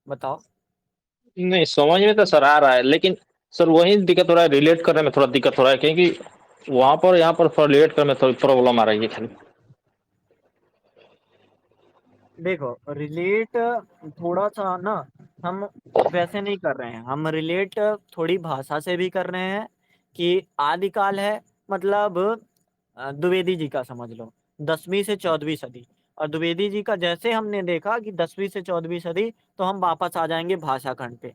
बताओ। नहीं, समझ में तो सर आ रहा है, लेकिन सर वही दिक्कत हो रहा है, रिलेट करने में थोड़ा दिक्कत हो रहा है, क्योंकि वहाँ पर यहाँ पर रिलेट करने में थोड़ी प्रॉब्लम आ रही है खाली। देखो, रिलेट थोड़ा-सा ना हम वैसे नहीं कर रहे हैं, हम रिलेट थोड़ी भाषा से भी कर रहे हैं कि आदिकाल है, मतलब द्विवेदी जी का समझ लो, 10वीं से 14वीं सदी। और द्विवेदी जी का जैसे हमने देखा कि 10वीं से 14वीं सदी, तो हम वापस आ जाएँगे भाषा खंड पे।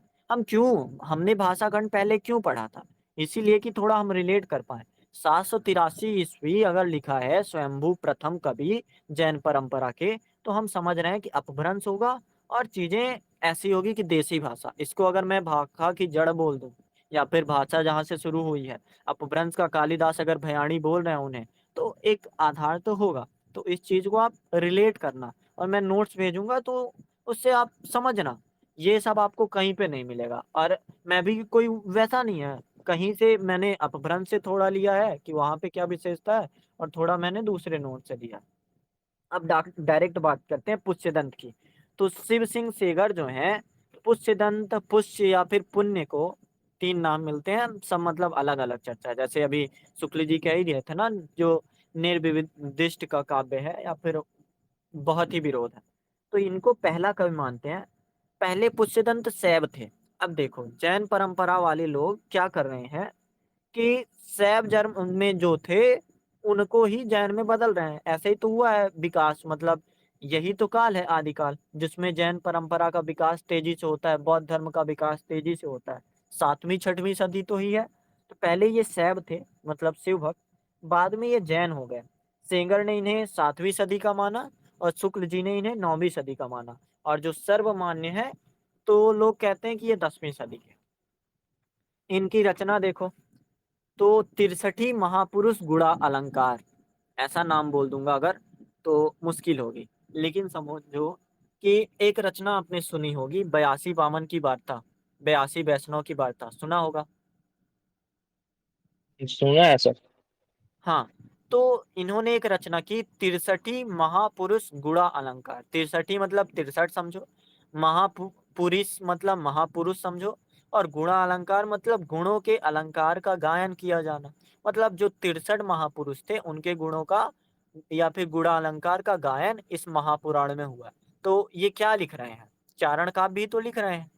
हमने भाषा खंड पहले क्यों पढ़ा था? इसीलिए कि थोड़ा हम रिलेट कर पाएँ। 783 ईस्वी अगर लिखा है स्वयंभू प्रथम कवि जैन परंपरा के, तो हम समझ रहे हैं कि अपभ्रंश होगा और चीज़ें ऐसी होगी कि देसी भाषा। इसको अगर मैं भाषा की जड़ बोल दूँ या फिर भाषा जहाँ से शुरू हुई है, अपभ्रंश का कालिदास अगर भयाणी बोल रहे हैं उन्हें, तो एक आधार तो होगा। तो इस चीज़ को आप रिलेट करना, और मैं नोट्स भेजूँगा तो उससे आप समझना। ये सब आपको कहीं पे नहीं मिलेगा, और मैं भी कोई वैसा नहीं है, कहीं से मैंने अपभ्रंश से थोड़ा लिया है कि वहाँ पे क्या विशेषता है, और थोड़ा मैंने दूसरे नोट से लिया है। अब डायरेक्ट बात करते हैं पुष्यदंत की। तो शिव सिंह सेगर जो हैं, पुष्यदंत, पुष्य या फिर पुण्य को 3 नाम मिलते हैं, सब मतलब अलग-अलग चर्चा है। जैसे अभी शुक्ल जी कह ही रहे थे ना, जो निर्विदिष्ट का काव्य है या फिर बहुत ही विरोध है। तो इनको पहला कवि मानते हैं। पहले पुष्यदंत शैव थे। अब देखो, जैन परंपरा वाले लोग क्या कर रहे हैं कि शैव धर्म में जो थे, उनको ही जैन में बदल रहे हैं। ऐसे ही तो हुआ है विकास, मतलब यही तो काल है आदिकाल, जिसमें जैन परंपरा का विकास तेजी से होता है, बौद्ध धर्म का विकास तेजी से होता है। 7वीं 6वीं सदी तो ही है। तो पहले ये शैव थे, मतलब शिव भक्त, बाद में ये जैन हो गए। सेंगर ने इन्हें 7वीं सदी का माना और शुक्ल जी ने इन्हें 9वीं सदी का माना। और जो सर्वमान्य है, तो लोग कहते हैं कि ये 10वीं सदी के। इनकी रचना देखो, तो 63 महापुरुष गुणा अलंकार, ऐसा नाम बोल दूंगा अगर, तो मुश्किल होगी। लेकिन समझो कि एक रचना आपने सुनी होगी, 82 वामन की वार्ता, 82 वैष्णव की वार्ता, सुना होगा। सुना है सर। हाँ, तो इन्होंने एक रचना की, 63 महापुरुष गुणा अलंकार। 63 मतलब 63 समझो, पुरुष मतलब महापुरुष समझो, और गुणा अलंकार मतलब गुणों के अलंकार का गायन किया जाना। मतलब जो 63 महापुरुष थे, उनके गुणों का या फिर गुणा अलंकार का गायन इस महापुराण में हुआ। तो ये क्या लिख रहे हैं? चारण काव्य भी तो लिख रहे हैं।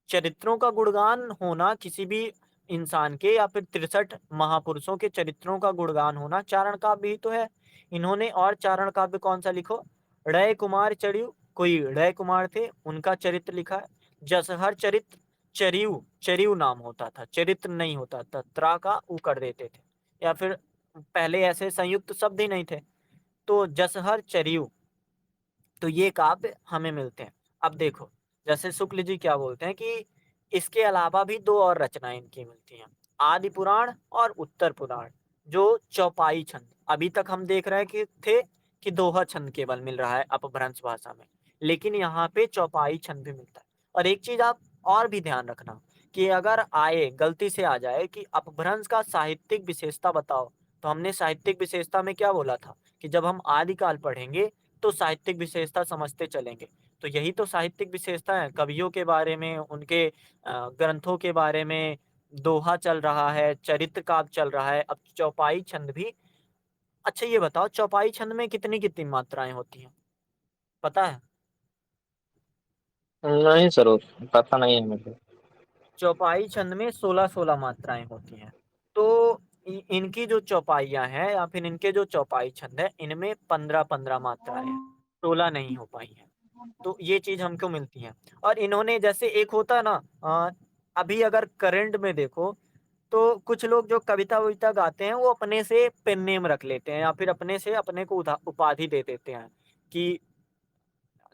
चरित्रों का गुणगान होना किसी भी इंसान के, या फिर 63 महापुरुषों के चरित्रों का गुणगान होना चारण काव्य ही तो है। इन्होंने और चारण काव्य कौन सा लिखो, ड़य कुमार चरियु, कोई ड़य कुमार थे, उनका चरित्र लिखा है। जसहर चरित्र, चरियु, चरियु नाम होता था, चरित्र नहीं होता था, त्रा का उ कर देते थे, या फिर पहले ऐसे संयुक्त शब्द ही नहीं थे। तो जसहर चरियु, तो ये काव्य हमें मिलते हैं। अब देखो, जैसे शुक्ल जी क्या बोलते हैं कि इसके अलावा भी 2 और रचनाएं इनकी मिलती हैं, आदि पुराण और उत्तर पुराण, जो चौपाई छंद। अभी तक हम देख रहे कि दोहा छंद केवल मिल रहा है अपभ्रंश भाषा में, लेकिन यहाँ पे चौपाई छंद भी मिलता है। और एक चीज आप और भी ध्यान रखना, कि अगर आए गलती से आ जाए कि अपभ्रंश का साहित्यिक विशेषता बताओ, तो हमने साहित्यिक विशेषता में क्या बोला था कि जब हम आदिकाल पढ़ेंगे तो साहित्यिक विशेषता समझते चलेंगे। तो यही तो साहित्यिक विशेषता है, कवियों के बारे में, उनके ग्रंथों के बारे में। दोहा चल रहा है, चरित्र काव्य चल रहा है, अब चौपाई छंद भी। अच्छा ये बताओ, चौपाई छंद में कितनी कितनी मात्राएं होती हैं, पता है? नहीं सर, पता नहीं है मुझे। चौपाई छंद में 16-16 मात्राएं होती हैं। तो इनकी जो चौपाइयां हैं या फिर इनके जो चौपाई छंद है, इनमें 15-15 मात्राएं हैं, 16 नहीं हो पाई हैं। तो ये चीज हमको मिलती है। और इन्होंने, जैसे एक होता है ना, अभी अगर करंट में देखो, तो कुछ लोग जो कविता वविता गाते हैं, वो अपने से पेन नेम रख लेते हैं, या फिर अपने से अपने को उपाधि दे देते हैं कि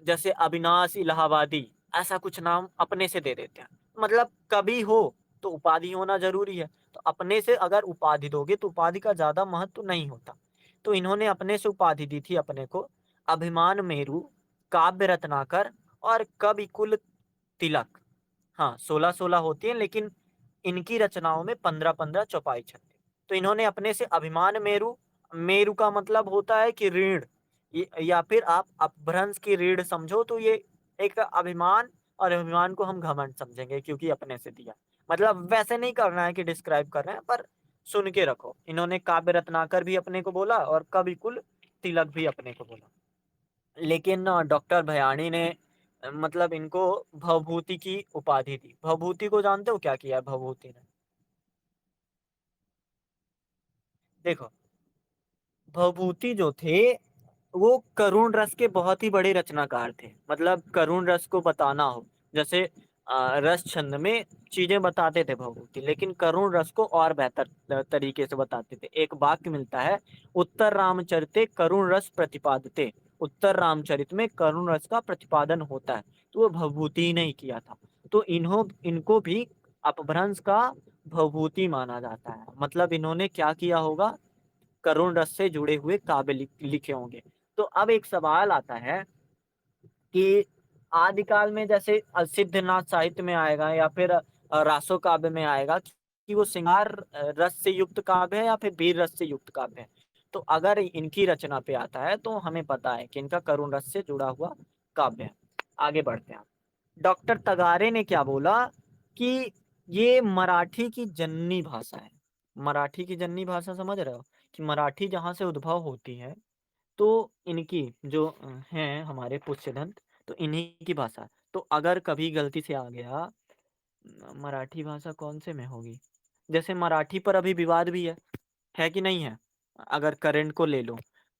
जैसे अविनाश इलाहाबादी, ऐसा कुछ नाम अपने से दे देते हैं। मतलब कवि हो तो उपाधि होना जरूरी है, तो अपने से अगर उपाधि दोगे तो उपाधि का ज्यादा महत्व नहीं होता। तो इन्होंने अपने से उपाधि दी थी अपने को, अभिमान मेरु, काव्य रत्नाकर और कवि कुल तिलक। हाँ, 16-16 होती है, लेकिन इनकी रचनाओं में 15-15 चौपाई छंद थे। तो इन्होंने अपने से अभिमान मेरु, मेरु का मतलब होता है कि रीढ़, या फिर आप अपभ्रंश की रीढ़ समझो, तो ये एक अभिमान, और अभिमान को हम घमंड समझेंगे क्योंकि अपने से दिया। मतलब वैसे नहीं करना है कि डिस्क्राइब कर रहे हैं, पर सुन के रखो। इन्होंने काव्य रत्नाकर भी अपने को बोला और कविकुल तिलक भी अपने को बोला। लेकिन डॉक्टर भयाणी ने मतलब इनको भवभूति की उपाधि दी। भवभूति को जानते हो क्या किया है भवभूति ने? देखो, भवभूति जो थे वो करुण रस के बहुत ही बड़े रचनाकार थे। मतलब करुण रस को बताना हो, जैसे रस छंद में चीजें बताते थे भवभूति, लेकिन करुण रस को और बेहतर तरीके से बताते थे। एक वाक्य मिलता है, उत्तर रामचरिते करुण रस प्रतिपादते। उत्तर रामचरित में करुण रस का प्रतिपादन होता है, तो वो भवभूति ही नहीं किया था। तो इनको भी अपभ्रंश का भवभूति माना जाता है। मतलब इन्होंने क्या किया होगा, करुण रस से जुड़े हुए काव्य लिखे होंगे। तो अब एक सवाल आता है कि आदिकाल में जैसे सिद्धनाथ साहित्य में आएगा या फिर रासो काव्य में आएगा कि वो श्रृंगार रस से युक्त काव्य है या फिर वीर रस से युक्त काव्य है। तो अगर इनकी रचना पे आता है तो हमें पता है कि इनका करुण रस से जुड़ा हुआ काव्य है। आगे बढ़ते हैं। डॉक्टर तगारे ने क्या बोला कि ये मराठी की जननी भाषा है। मराठी की जननी भाषा समझ रहे हो, कि मराठी जहां से उद्भव होती है, तो इनकी जो हैं हमारे पुष्यदंत, तो इन्हीं की भाषा है। तो अगर कभी गलती से आ गया, मराठी भाषा कौन से में होगी, जैसे मराठी पर अभी विवाद भी है कि नहीं है? अगर करंट को ले लो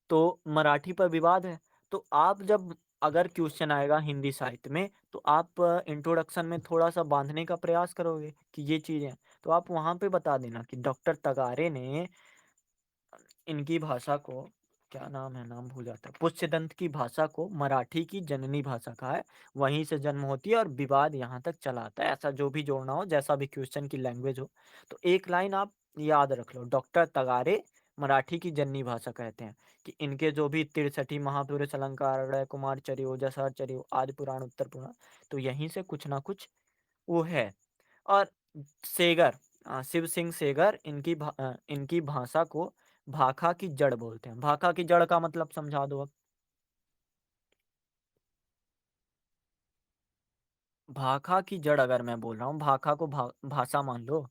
तो मराठी पर विवाद है। तो आप जब, अगर क्वेश्चन आएगा हिंदी साहित्य में, तो आप इंट्रोडक्शन में थोड़ा सा बांधने का प्रयास करोगे कि ये चीजें, तो आप वहां पे बता देना कि डॉक्टर तगारे ने इनकी भाषा को, क्या नाम है, नाम भूल जाता है, पुष्यदंत की भाषा को मराठी की जननी भाषा कहा है। वहीं से जन्म होती है और विवाद यहाँ तक चला आता है। ऐसा जो भी जोड़ना हो, जैसा भी क्वेश्चन की लैंग्वेज हो, तो एक लाइन आप याद रख लो, डॉक्टर तगारे मराठी की जननी भाषा कहते हैं। कि इनके जो भी 63 महापुरुष अलंकार, अक्षय कुमार चरियो, जसर चरियो, आदि पुराण, उत्तर पुराण, तो यहीं से कुछ ना कुछ वो है। और सेगर, शिव सिंह सेगर, इनकी भाषा को भाखा की जड़ बोलते हैं। भाखा की जड़ का मतलब समझा दो अब। भाखा की जड़ अगर मैं बोल रहा हूँ, भाखा को भाषा मान लो।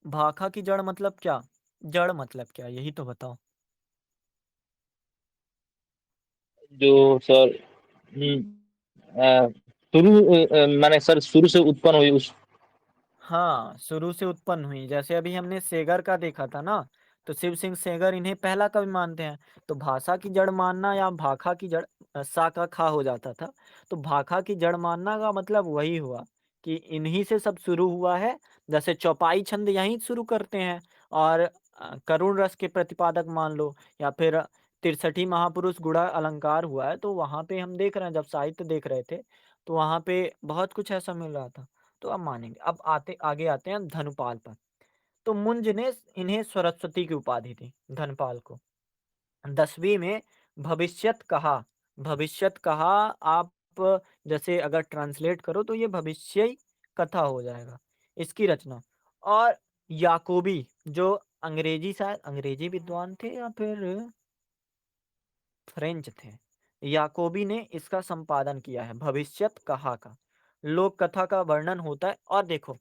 भाखा की जड़ मतलब क्या, जड़ मतलब क्या, यही तो बताओ। जो सर शुरू माने सर शुरू से उत्पन्न हुई उस। हाँ, शुरू से उत्पन्न हुई। जैसे अभी हमने सेगर का देखा था ना, तो शिव सिंह सेगर इन्हें पहला कवि मानते हैं। तो भाषा की जड़ मानना या भाखा की जड़, सा का खा हो जाता था, तो भाखा की जड़ मानना का मतलब वही हुआ कि इन्हीं से सब शुरू हुआ है। जैसे चौपाई छंद यहीं शुरू करते हैं, और करुण रस के प्रतिपादक मान लो, या फिर 63 महापुरुष गुड़ा अलंकार हुआ है, तो वहां पे हम देख रहे हैं, जब साहित्य देख रहे थे तो वहां पे बहुत कुछ ऐसा मिल रहा था। तो अब मानेंगे। अब आगे आते हैं धनुपाल पर। तो मुंज ने इन्हें सरस्वती की उपाधि दी, धनपाल को। 10वीं में भविष्यत कहा। भविष्यत कहा, आप जैसे अगर ट्रांसलेट करो तो ये भविष्य कथा हो जाएगा, इसकी रचना। और याकोबी, जो अंग्रेजी, शायद अंग्रेजी विद्वान थे या फिर फ्रेंच थे, याकोबी ने इसका संपादन किया है, भविष्यत कहा का। लोक कथा का वर्णन होता है। और देखो,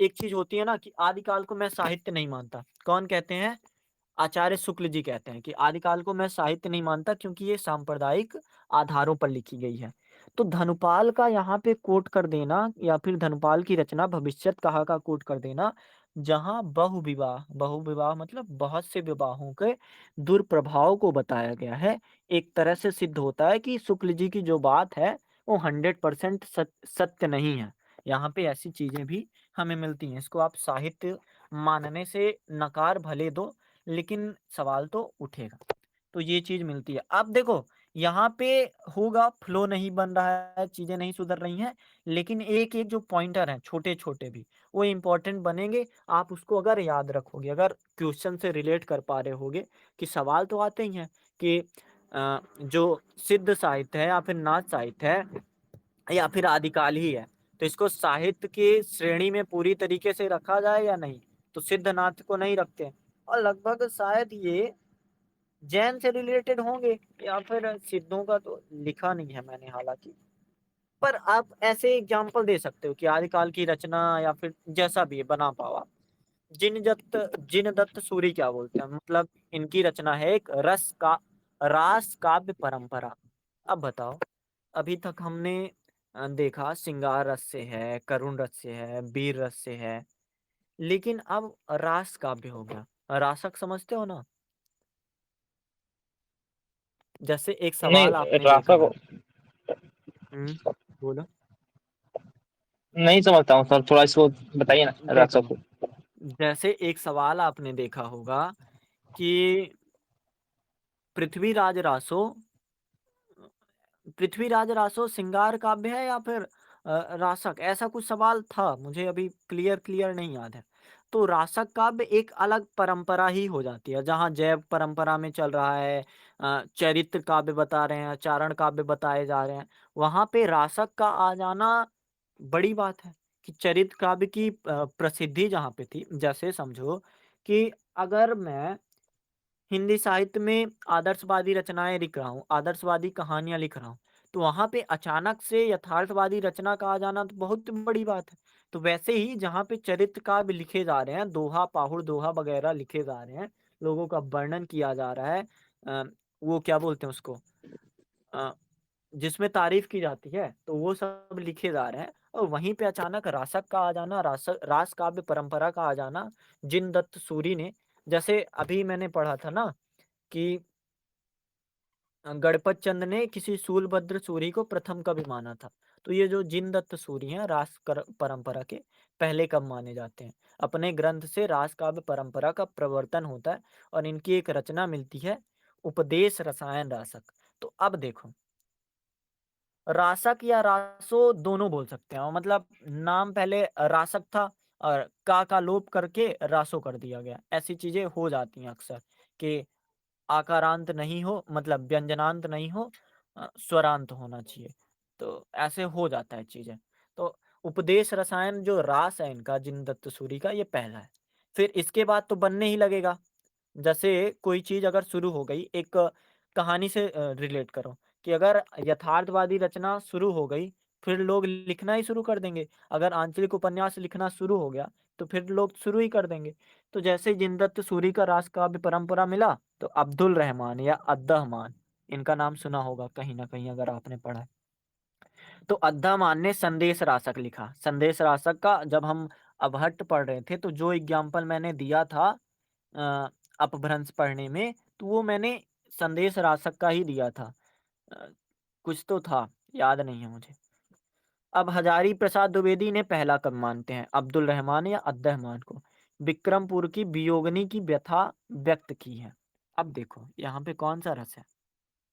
एक चीज होती है ना कि आदिकाल को मैं साहित्य नहीं मानता। कौन कहते हैं? आचार्य शुक्ल जी कहते हैं कि आदिकाल को मैं साहित्य नहीं मानता क्योंकि ये सांप्रदायिक आधारों पर लिखी गई है। तो धनुपाल का यहाँ पे कोट कर देना, या फिर धनुपाल की रचना भविष्यत कहा का कोट कर देना, जहाँ बहुविवाह, बहुविवाह मतलब बहुत से विवाहों के दुर्प्रभाव को बताया गया है, एक तरह से सिद्ध होता है कि शुक्ल जी की जो बात है वो 100% सत्य नहीं है। यहाँ पे ऐसी चीजें भी हमें मिलती हैं। इसको आप साहित्य मानने से नकार भले दो, लेकिन सवाल तो उठेगा। तो ये चीज मिलती है। अब देखो, यहाँ पे होगा, फ्लो नहीं बन रहा है, चीजें नहीं सुधर रही हैं, लेकिन एक एक जो पॉइंटर हैं छोटे छोटे भी, वो इंपॉर्टेंट बनेंगे। आप उसको अगर याद रखोगे, अगर क्वेश्चन से रिलेट कर पा रहे होगे, कि सवाल तो आते ही हैं कि जो सिद्ध साहित्य है या फिर नाथ साहित्य है या फिर आदिकाल ही है, तो इसको साहित्य की श्रेणी में पूरी तरीके से रखा जाए या नहीं? तो सिद्धनाथ को नहीं रखते हैं और लगभग शायद ये जैन से रिलेटेड होंगे या फिर सिद्धों का तो लिखा नहीं है मैंने हालाँकि। पर आप ऐसे एग्ज़ाम्पल दे सकते हो कि आदिकाल की रचना या फिर जैसा भी है बना पाओ आप। जिनदत्त सूरी क्या बोलते हैं? मतलब इनकी रचना है एक रास काव्य परंपरा। अब बताओ, अभी तक हमने देखा श्रृंगार रस से है, करुण रस से है, वीर रस से है, लेकिन अब रास काव्य हो गया। रासक समझते हो ना? जैसे एक नहीं, सवाल आपने देखा रास्ता हो। को हुँ, बोलो। नहीं समझता हूँ सर, थोड़ा इसको बताइए ना रास्ता देखो, को। जैसे एक सवाल आपने देखा होगा कि पृथ्वीराज रासो पृथ्वीराज रासो श्रृंगार काव्य है या फिर रासक? ऐसा कुछ सवाल था, मुझे अभी क्लियर नहीं याद है। तो रासक काव्य एक अलग परंपरा ही हो जाती है, जहाँ जैव परंपरा में चल रहा है, चरित्र काव्य बता रहे हैं, चारण काव्य बताए जा रहे हैं, वहाँ पे रासक का आ जाना बड़ी बात है कि चरित्र काव्य की प्रसिद्धि जहाँ पे थी, जैसे समझो कि अगर मैं हिंदी साहित्य में आदर्शवादी रचनाएँ लिख रहा हूँ, आदर्शवादी कहानियाँ लिख रहा हूँ, तो वहाँ पे अचानक से यथार्थवादी रचना का आ जाना तो बहुत बड़ी बात है। तो वैसे ही जहाँ पे चरित्र काव्य लिखे जा रहे हैं, दोहा, पाहुड़, दोहा वगैरह लिखे जा रहे हैं, लोगों का वर्णन किया जा रहा है, अ, वो क्या बोलते हैं उसको, अ, जिसमें तारीफ़ की जाती है, तो वो सब लिखे जा रहे हैं और वहीं पे अचानक रासक का आ जाना, रास काव्य परंपरा का आ जाना, जिनदत्त सूरी ने, जैसे अभी मैंने पढ़ा था ना कि गणपत चंद ने किसी शूलभद्र सूरी को प्रथम कवि माना था। तो ये जो जिनदत्त सूरी हैं रास परंपरा के पहले कवि माने जाते हैं। अपने ग्रंथ से रास काव्य परंपरा का प्रवर्तन होता है और इनकी एक रचना मिलती है, उपदेश रसायन रासक। तो अब देखो, रासक या रासो दोनों बोल सकते हैं और मतलब नाम पहले रासक था और का लोप करके रासो कर दिया गया। ऐसी चीजें हो जाती हैं अक्सर कि आकारांत नहीं हो, मतलब व्यंजनांत नहीं हो, स्वरांत होना चाहिए। तो ऐसे हो जाता है चीज़ें। तो उपदेश रसायन जो रास है इनका जिनदत्त सूरी का, ये पहला है। फिर इसके बाद तो बनने ही लगेगा। जैसे कोई चीज़ अगर शुरू हो गई, एक कहानी से रिलेट करो कि अगर यथार्थवादी रचना शुरू हो गई, फिर लोग लिखना ही शुरू कर देंगे। अगर आंचलिक उपन्यास लिखना शुरू हो गया, तो फिर लोग शुरू ही कर देंगे। तो जैसे जिनदत्त सूरी का रास काव्य परंपरा मिला, तो अब्दुल रहमान या अद्दहमान, इनका नाम सुना होगा कहीं न कहीं अगर आपने पढ़ा है। तो अद्दहमान ने संदेश रासक लिखा। संदेश रासक का जब हम अबहट्ठ पढ़ रहे थे, तो जो एग्ज़ाम्पल मैंने दिया था अ, अपभ्रंश पढ़ने में, तो वो मैंने संदेश रासक का ही दिया था। अ, कुछ तो था, याद नहीं है मुझे। अब हजारी प्रसाद द्विवेदी ने पहला कवि मानते हैं अब्दुल रहमान या अद्दहमान को। विक्रमपुर की वियोगिनी की व्यथा व्यक्त की है। अब देखो, यहाँ पे कौन-सा रस है?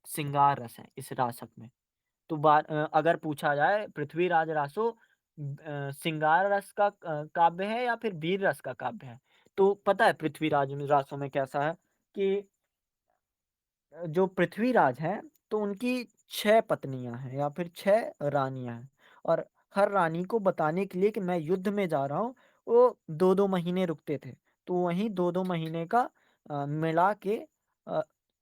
श्रृंगार रस है इस रासक में। तो अगर पूछा जाए पृथ्वीराज रासो श्रृंगार रस का काव्य है या फिर वीर रस का काव्य है? तो पता है पृथ्वीराज रासो में कैसा है कि जो पृथ्वीराज हैं, तो उनकी 6 पत्नियाँ हैं या फिर 6 रानियाँ हैं और हर रानी को बताने के लिए कि मैं युद्ध में जा रहा हूँ, वो 2-2 महीने रुकते थे। तो वहीं 2-2 महीने का मिला के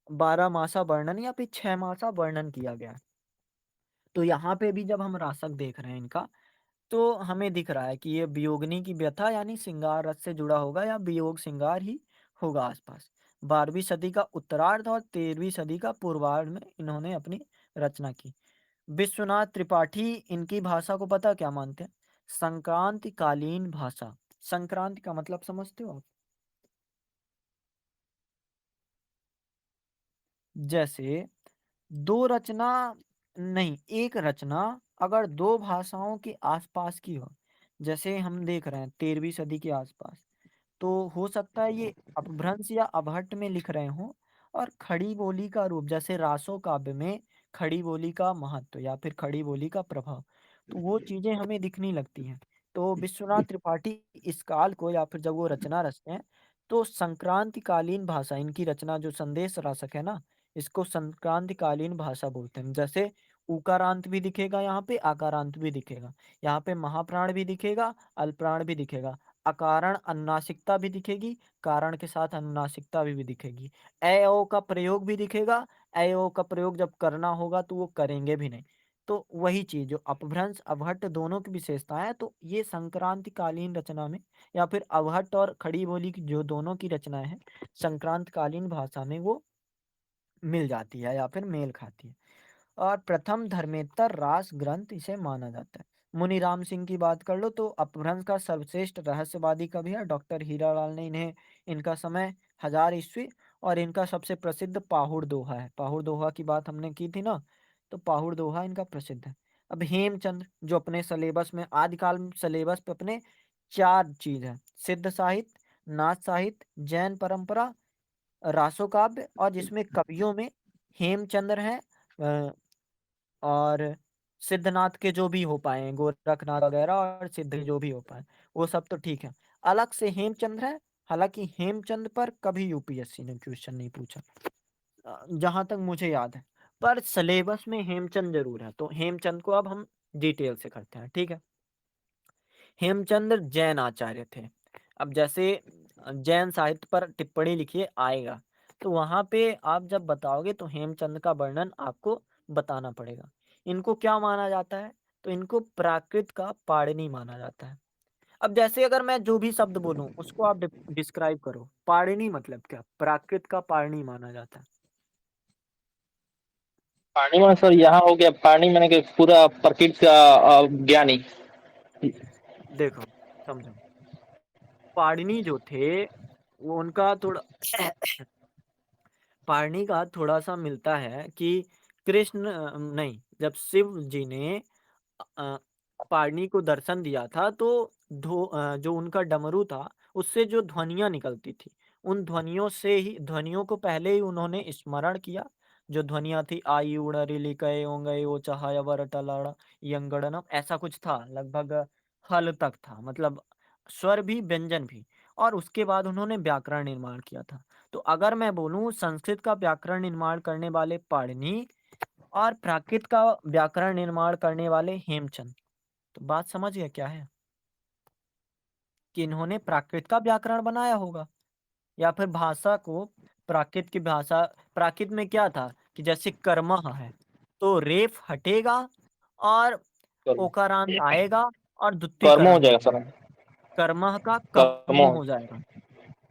12 मासा वर्णन या फिर 6 मासा वर्णन किया गया है। तो यहाँ पे भी जब हम रासक देख रहे हैं इनका, तो हमें दिख रहा है कि ये वियोगिनी की व्यथा यानी श्रृंगार रस से जुड़ा होगा या वियोग श्रृंगार ही होगा आसपास। 12वीं सदी का उत्तरार्ध और 13वीं सदी का पूर्वार्ध में इन्होंने अपनी रचना की। विश्वनाथ त्रिपाठी इनकी भाषा को पता क्या मानते हैं? संक्रांतिकालीन भाषा। संक्रांति का मतलब समझते हो आप? जैसे 2 रचना नहीं, 1 रचना अगर 2 भाषाओं के आसपास की हो, जैसे हम देख रहे हैं 13वीं सदी के आसपास, तो हो सकता है ये अपभ्रंश या अपभट्ट में लिख रहे हों और खड़ी बोली का रूप, जैसे रासो काव्य में खड़ी बोली का महत्व या फिर खड़ी बोली का प्रभाव, तो वो चीज़ें हमें दिखने लगती हैं। तो विश्वनाथ त्रिपाठी इस काल को या फिर जब वो रचना रचते हैं, तो संक्रांतिकालीन भाषा इनकी रचना जो संदेश रासक है ना, इसको संक्रांतिकालीन भाषा बोलते हैं। जैसे उकारांत भी दिखेगा, यहाँ पे आकारांत भी दिखेगा, यहाँ पे महाप्राण भी दिखेगा, अल्पप्राण भी दिखेगा, अकारण अनुनासिकता भी दिखेगी, कारण के साथ अनुनासिकता भी दिखेगी, ए ओ का प्रयोग भी दिखेगा, ए ओ का प्रयोग जब करना होगा तो वो करेंगे भी नहीं। तो वही चीज जो अपभ्रंश अवहट्ट दोनों की विशेषता है, तो ये संक्रांति कालीन रचना में या फिर अवहट्ट और खड़ी बोली की जो दोनों की रचनाएं हैं, संक्रांत कालीन भाषा में वो मिल जाती है या फिर मेल खाती है। और प्रथम धर्मेतर रास ग्रंथ इसे माना जाता है। मुनीराम सिंह की बात कर लो तो अपभ्रंश का सर्वश्रेष्ठ रहस्यवादी कवि है डॉक्टर हीरालाल ने इन्हें, इनका समय 1000 ईस्वी, और इनका सबसे प्रसिद्ध पाहुड़ दोहा है। पाहुड़ दोहा की बात हमने की थी ना, तो पाहुड़ दोहा इनका प्रसिद्ध है। अब हेमचंद्र जो अपने सिलेबस में आदिकाल सिलेबस पे अपने 4 चीज है, सिद्ध साहित्य, नाथ साहित्य, जैन परंपरा, रासो काव्य, और जिसमें कवियों में हेमचंद्र है, और सिद्धनाथ के जो भी हो पाए, गोरखनाथ वगैरह, और सिद्ध जो भी हो पाए वो सब तो ठीक है। अलग से हेमचंद्र है, हालांकि हेमचंद पर कभी यूपीएससी ने क्वेश्चन नहीं पूछा जहां तक मुझे याद है, पर सिलेबस में हेमचंद जरूर है, तो हेमचंद को अब हम डिटेल से करते हैं, ठीक है। हेमचंद्र जैन आचार्य थे। अब जैसे जैन साहित्य पर टिप्पणी लिखिए आएगा, तो वहां पे आप जब बताओगे तो हेमचंद का वर्णन आपको बताना पड़ेगा। इनको क्या माना जाता है, तो इनको प्राकृत का पाणिनि माना जाता है। अब जैसे अगर मैं जो भी शब्द बोलूं उसको आप डिस्क्राइब करो, पाणिनि मतलब क्या, प्राकृत का पाणिनि माना जाता है। पानी में सर यहाँ हो गया, पानी मैंने कि पूरा प्रकृति का ज्ञानी। देखो, समझो, पाणिनि जो थे वो उनका थोड़ा पाणिनि का थोड़ा सा मिलता है कि कृष्ण नहीं, जब शिव जी ने अ, पाणिनि को दर्शन दिया था तो जो उनका डमरू था उससे जो ध्वनियां निकलती थी, उन ध्वनियों से ही, ध्वनियों को पहले ही उन्होंने स्मरण किया। जो ध्वनियां थी आई उड़री कए ओंगए ओ चहाय वर टलाड़ा यंगड़नम, ऐसा कुछ था, लगभग हल तक था, मतलब स्वर भी व्यंजन भी। और उसके बाद उन्होंने व्याकरण निर्माण किया था। तो अगर मैं बोलूं संस्कृत का व्याकरण निर्माण करने वाले पाणिनि और प्राकृत का व्याकरण निर्माण करने वाले हेमचंद, तो बात समझ गया क्या है, कि इन्होंने प्राकृत का व्याकरण बनाया होगा या फिर भाषा को, प्राकृत की भाषा, प्राकृत में क्या था कि जैसे कर्मह है तो रेफ हटेगा और कर्म, ओकारांत आएगा और कर्म हो द्वितीयकरण हो जाएगा सर। जाएगा, कर्मह का कर्म कहो हो जाएगा।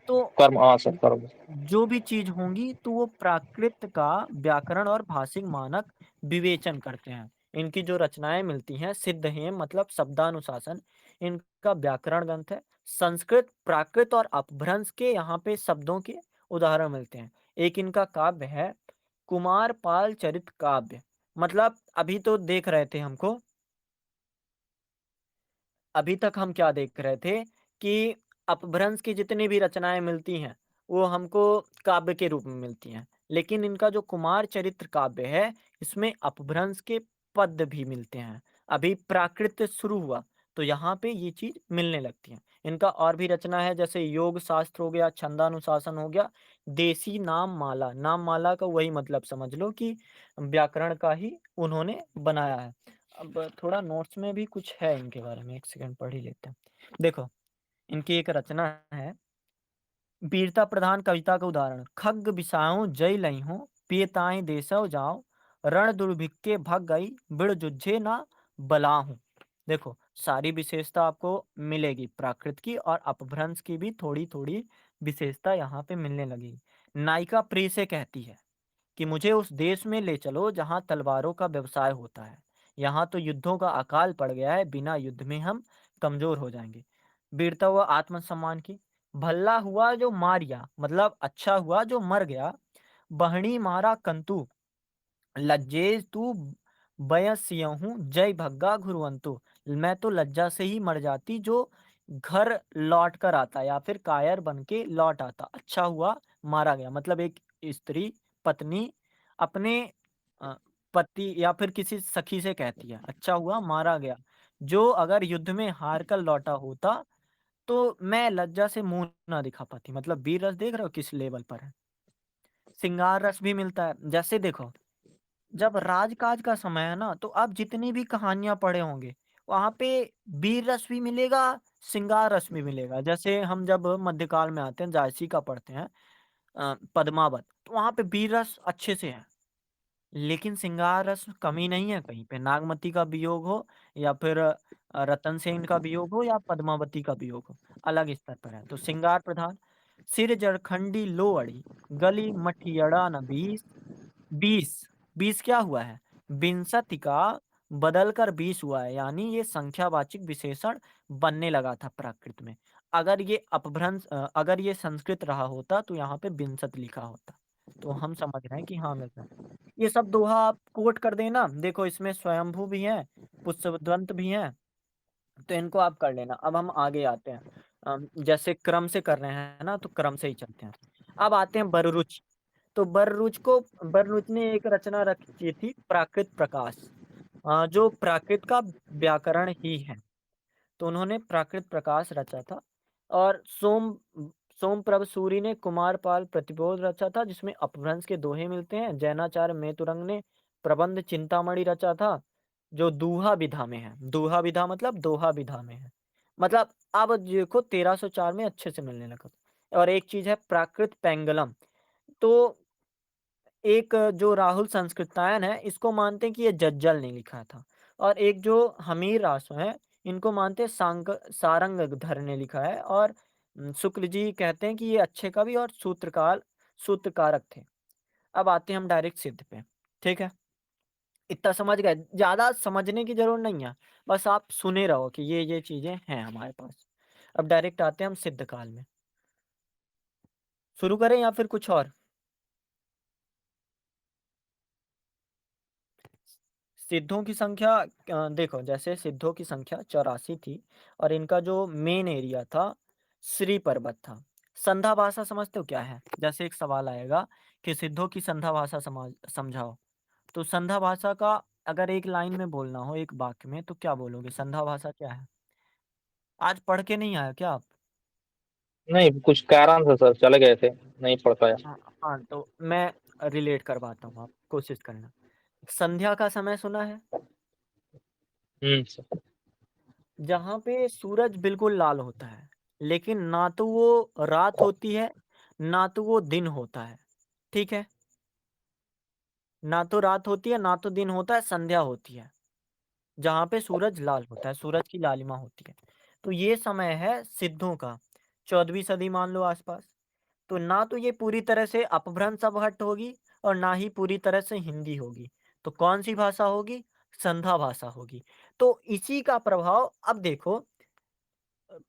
तो कर्म, हाँ सर, कर्म। जो भी चीज होंगी तो वो प्राकृत का व्याकरण और भाषिक मानक विवेचन करते हैं। इनकी जो रचनाएं मिलती हैं सिद्ध हैं, मतलब शब्दानुशासन, इनका व्याकरण ग्रंथ है। संस्कृत, प्राकृत और अपभ्रंश के यहाँ पे शब्दों के उदाहरण मिलते हैं। एक इनका काव्य है कुमार पाल चरित काव्य। मतलब अभी तो देख रहे थे हमको, अभी तक हम क्या देख रहे थे कि अपभ्रंश की जितनी भी रचनाएं मिलती हैं वो हमको काव्य के रूप में मिलती हैं, लेकिन इनका जो कुमार चरित्र काव्य है इसमें अपभ्रंश के पद्य भी मिलते हैं। अभी प्राकृत शुरू हुआ तो यहाँ पे ये चीज मिलने लगती है। इनका और भी रचना है, जैसे योग शास्त्र हो गया, छंदानुशासन हो गया, देसी नाम माला, नाम माला का वही मतलब समझ लो कि व्याकरण का ही उन्होंने बनाया है। अब थोड़ा नोट्स में भी कुछ है इनके बारे में, एक सेकंड पढ़ ही लेते हैं। देखो, इनकी एक रचना है, वीरता प्रधान कविता का उदाहरण, खग बिसाऊं जय लई हूं, पियताई देसव जाओ, रण दुर्भिक्के भग गई, बिड़ जुझे ना बलाहूं। देखो, सारी विशेषता आपको मिलेगी, प्राकृत की और अपभ्रंश की भी थोड़ी थोड़ी विशेषता यहाँ पे मिलने लगी। नायिका प्रिय से कहती है कि मुझे उस देश में ले चलो जहां तलवारों का व्यवसाय होता है, यहाँ तो युद्धों का अकाल पड़ गया है, बिना युद्ध में हम कमजोर हो जाएंगे। वीरता व आत्मसम्मान की, भला हुआ जो मारिया, मतलब अच्छा हुआ जो मर गया, बहनी मारा कंतु, लज्जेज तू बयसियहूँ जय भग्गा घुरवंतु। मैं तो लज्जा से ही मर जाती जो घर लौट कर आता या फिर कायर बन के लौट आता। अच्छा हुआ मारा गया, मतलब एक स्त्री, पत्नी अपने अ, पति या फिर किसी सखी से कहती है अच्छा हुआ मारा गया, जो अगर युद्ध में हार कर लौटा होता तो मैं लज्जा से मुंह ना दिखा पाती। मतलब वीर रस देख रहे हो किस लेवल पर है। श्रृंगार रस भी मिलता है, जैसे देखो जब राजकाज का समय है ना, तो आप जितनी भी कहानियाँ पढ़े होंगे, वहाँ पे वीर रस भी मिलेगा, श्रृंगार रस भी मिलेगा। जैसे हम जब मध्यकाल में आते हैं, जायसी का पढ़ते हैं पद्मावत, तो वहाँ पे वीर रस अच्छे से है। लेकिन श्रृंगार रस कमी नहीं है कहीं पे, नागमती का वियोग हो या फिर रतन सेन का वियोग हो या पद्मावती का वियोग हो, अलग स्तर पर है। तो श्रृंगार प्रधान, सिर जरखंडी लो अड़ी, गली मठियड़ा न बीस, 20 20 क्या हुआ है? विंशति का बदलकर 20 हुआ है, यानी ये संख्यावाचक विशेषण बनने लगा था प्राकृत में। अगर ये अपभ्रंश अगर ये संस्कृत रहा होता तो यहाँ पे विंशत लिखा होता। तो हम समझ रहे हैं कि हाँ मिल रहा है। ये सब दोहा आप कोट कर देना, देखो इसमें स्वयंभू भी है, पुष्पदंत भी है, तो इनको आप कर लेना। अब हम आगे आते हैं, जैसे क्रम से कर रहे हैं ना, तो क्रम से ही चलते हैं। अब आते हैं बररुच। तो बररुच ने एक रचना रची थी, प्राकृत प्रकाश, जो प्राकृत का व्याकरण ही है। तो उन्होंने प्राकृत प्रकाश रचा था। और सोमप्रभ सूरी ने कुमारपाल प्रतिबोध रचा था, जिसमें अपभ्रंश के दोहे मिलते हैं। जैनाचार्य मेतुरंग ने प्रबंध चिंतामणि रचा था, जो दूहा विधा में है। दूहा विधा मतलब दोहा विधा में है। मतलब अब देखो 1304 में अच्छे से मिलने लगा। और एक चीज है प्राकृत पेंगलम। तो एक जो राहुल संस्कृतायन है, इसको मानते हैं कि ये जज्जल ने लिखा था। और एक जो हमीर रासो है, इनको मानते हैं सारंगधर ने लिखा है। और शुक्ल जी कहते हैं कि ये अच्छे कवि और सूत्रकारक थे। अब आते हैं हम डायरेक्ट सिद्ध पे। ठीक है, इतना समझ गए, ज्यादा समझने की जरूरत नहीं है, बस आप सुने रहो कि ये चीजें हैं हमारे पास। अब डायरेक्ट आते हैं हम सिद्ध काल में। शुरू करें या फिर कुछ और? सिद्धों की संख्या देखो, जैसे सिद्धों की संख्या 84 थी, और इनका जो मेन एरिया था श्री पर्वत था। संधा भाषा समझते हो क्या है? जैसे एक सवाल आएगा कि सिद्धों की संधा भाषा समझाओ, तो संधा भाषा का अगर एक लाइन में बोलना हो, एक वाक्य में, तो क्या बोलोगे? संधा भाषा क्या है? आज पढ़ के नहीं आया क्या आप? नहीं, कुछ कारण से सर चले गए थे, नहीं पढ़ पाया। हाँ हाँ, तो मैं रिलेट करवाता हूँ, आप कोशिश करना। संध्या का समय सुना है? सर। जहाँ पे सूरज बिल्कुल लाल होता है, लेकिन ना तो वो रात होती है, ना तो वो दिन होता है। ठीक है, ना तो रात होती है ना तो दिन होता है, संध्या होती है, जहाँ पे सूरज लाल होता है, सूरज की लालिमा होती है। तो ये समय है सिद्धों का, 14वीं सदी मान लो आसपास। तो ना तो ये पूरी तरह से अपभ्रंश अपहट होगी, और ना ही पूरी तरह से हिंदी होगी। तो कौन सी भाषा होगी? संधा भाषा होगी। तो इसी का प्रभाव अब देखो,